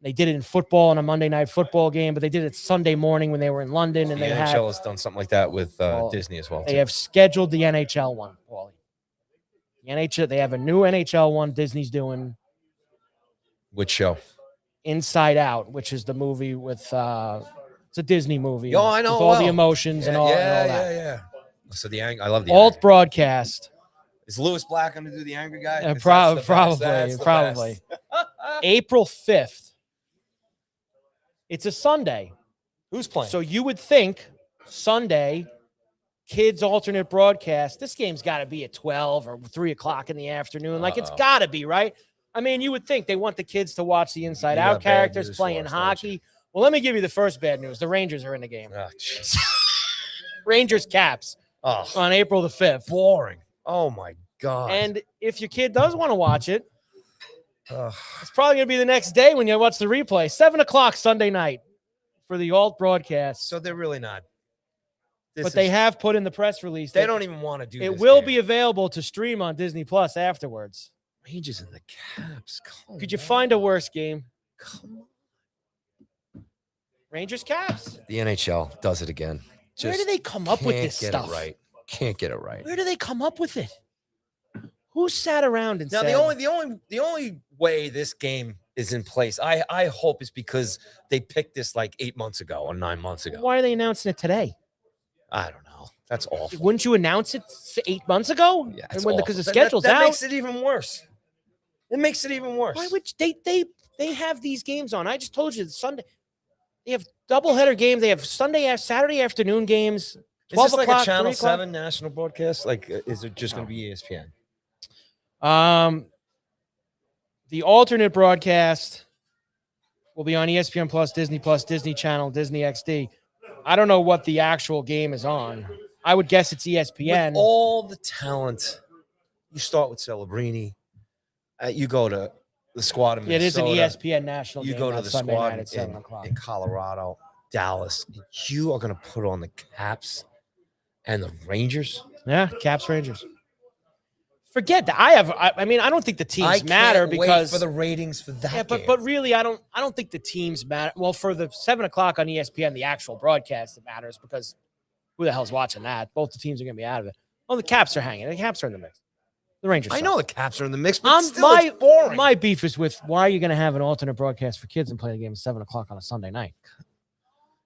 they did it in football on a Monday Night Football game, but they did it Sunday morning when they were in London. And the NHL has done something like that with Disney as well. They have scheduled the NHL one, Paulie. The NHL, they have a new NHL one Disney's doing. Which show? Inside Out, which is the movie with it's a Disney movie. Oh, I know. With all the emotions and all that. Yeah. So I love the alt broadcast. Is Lewis Black going to do the angry guy? Probably. April 5th. It's a Sunday. Who's playing? So you would think Sunday, kids alternate broadcast. This game's got to be at 12 or 3 o'clock in the afternoon. Like it's got to be, right? I mean, you would think they want the kids to watch the Inside Out characters playing hockey. Well, let me give you the first bad news. The Rangers are in the game. Oh, Rangers Caps on April the 5th. Boring. Oh, my God. And if your kid does want to watch it, it's probably going to be the next day when you watch the replay. 7 o'clock Sunday night for the alt broadcast. So they're really not. But they have put in the press release. They don't even want to do this. It will be available to stream on Disney Plus afterwards. Rangers and the Caps. Could you find a worse game? Come on. Rangers Caps. The NHL does it again. Where do they come up with this stuff? Can't get it right. Where do they come up with it? Who sat around and said? Now the only way this game is in place, I hope, is because they picked this like 8 months ago or 9 months ago. Why are they announcing it today? I don't know. That's awful. Wouldn't you announce it 8 months ago? Yeah, because the schedule's out. That makes it even worse. It makes it even worse. Why would they have these games on? I just told you Sunday. They have doubleheader games. They have Saturday afternoon games. 12 is this o'clock, like a Channel 7 national broadcast? Like, is it just going to be ESPN? The alternate broadcast will be on ESPN Plus, Disney Channel, Disney XD. I don't know what the actual game is on. I would guess it's ESPN. With all the talent, you start with Celebrini. You go to the squad in Minnesota. It is an ESPN national game. You go to the Sunday squad night at 7 o'clock. in Colorado, Dallas. You are going to put on the Caps and the Rangers. Yeah, Caps Rangers. Forget that. I mean, I don't think the teams matter because wait for the ratings for that. Yeah, but really, I don't think the teams matter. Well, for the 7 o'clock on ESPN, the actual broadcast, it matters because who the hell's watching that? Both the teams are going to be out of it. Oh, the Caps are hanging. The Caps are in the mix. The Rangers. I know the Caps are in the mix, but still, it's boring. My beef is with why are you going to have an alternate broadcast for kids and play the game at 7 o'clock on a Sunday night?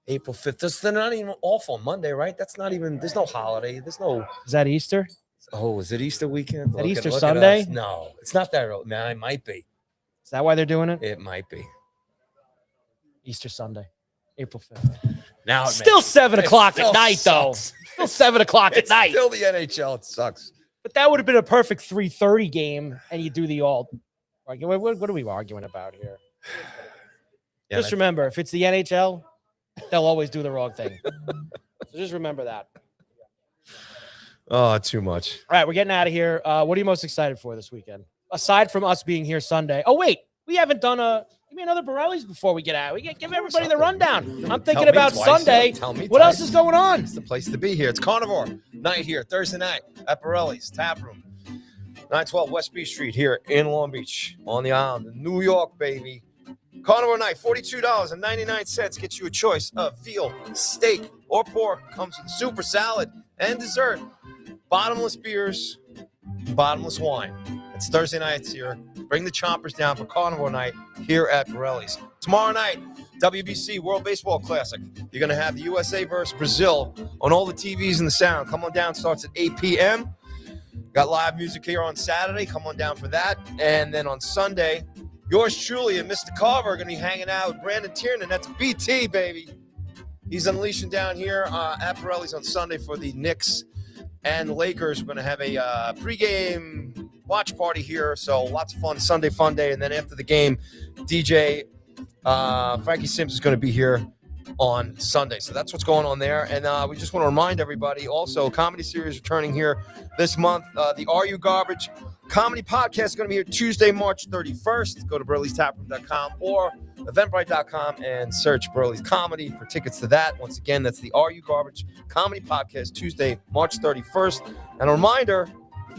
April 5th. They're not even off on Monday, right? That's not even. There's no holiday. There's no. Is that Easter? Oh, is it Easter weekend? Is that Easter Sunday? No, it's not that early. Man, it might be. Is that why they're doing it? It might be. Easter Sunday, April 5th. Now still 7 o'clock at night, though. Still 7 o'clock at night. Still the NHL. It sucks. But that would have been a perfect 3:30 game, and you do the alt. What are we arguing about here? Yeah, just remember, if it's the NHL, they'll always do the wrong thing. So just remember that. Oh, too much. All right, we're getting out of here. What are you most excited for this weekend? Aside from us being here Sunday. Oh, wait. We haven't done give me another Borrelli's before we get out. We give everybody the rundown. I'm thinking about Sunday. What else is going on? It's the place to be here. It's Carnivore night here, Thursday night at Borrelli's Taproom. 912 West Beach Street here in Long Beach on the island of New York, baby. Carnivore night, $42.99 gets you a choice of veal, steak, or pork. Comes with super salad and dessert. Bottomless beers, bottomless wine. It's Thursday nights here. Bring the chompers down for Carnivore night here at Borrelli's. Tomorrow night, WBC World Baseball Classic. You're going to have the USA versus Brazil on all the TVs and the sound. Come on down. Starts at 8 p.m. Got live music here on Saturday. Come on down for that. And then on Sunday, yours truly and Mr. Carver are going to be hanging out with Brandon Tiernan. That's BT, baby. He's unleashing down here at Borrelli's on Sunday for the Knicks and Lakers. We're going to have a pregame watch party here. So lots of fun. Sunday fun day. And then after the game, DJ Frankie Sims is going to be here on Sunday. So that's what's going on there. And we just want to remind everybody also, comedy series returning here this month. The Are You Garbage comedy podcast is going to be here Tuesday, March 31st. Go to Burley'sTaproom.com or Eventbrite.com and search Burley's Comedy for tickets to that. Once again, that's the Are You Garbage comedy podcast Tuesday, March 31st. And a reminder,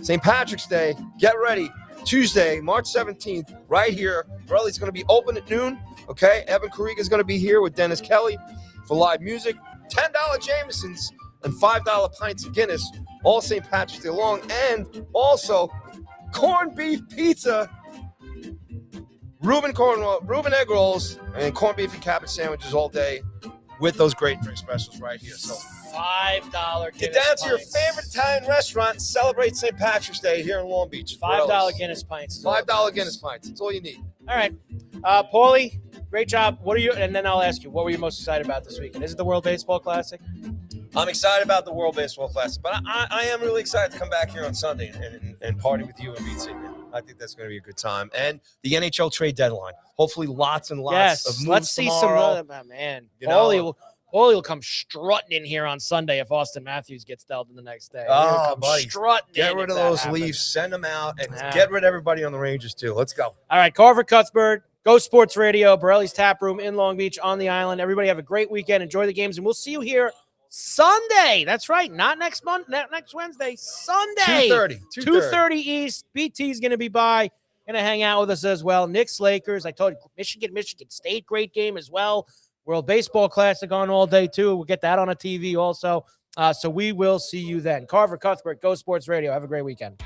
St. Patrick's Day, get ready. Tuesday, March 17th, right here. Borrelli's going to be open at noon. Okay, Evan Kariga is going to be here with Dennis Kelly for live music. $10 Jamesons and $5 pints of Guinness, all St. Patrick's Day long. And also, corned beef pizza, Reuben egg rolls, and corned beef and cabbage sandwiches all day with those great drink specials right here. So $5 Guinness get down to your pints. favorite Italian restaurant and celebrate St. Patrick's Day here in Long Beach. $5 Guinness pints. $5 Guinness pints. That's all you need. All right. Paulie, great job. What are you? And then I'll ask you, what were you most excited about this weekend? Is it the World Baseball Classic? I'm excited about the World Baseball Classic, but I am really excited to come back here on Sunday and party with you and BT. I think that's going to be a good time. And the NHL trade deadline. Hopefully lots and lots of moves let's see tomorrow. Some man. Paulie will come strutting in here on Sunday if Austin Matthews gets dealt in the next day. Oh, buddy. Get rid of those Leafs, send them out, and get rid of everybody on the Rangers, too. Let's go. All right, Carver Cuthbert, Go Sports Radio, Borrelli's Taproom in Long Beach on the island. Everybody have a great weekend. Enjoy the games, and we'll see you here Sunday. That's right. Not next month, not next Wednesday. Sunday. 2:30 East. BT's going to be by. Going to hang out with us as well. Knicks, Lakers. I told you, Michigan State, great game as well. World Baseball Classic on all day, too. We'll get that on a TV also. So we will see you then. Carver Cuthbert, Go Sports Radio. Have a great weekend.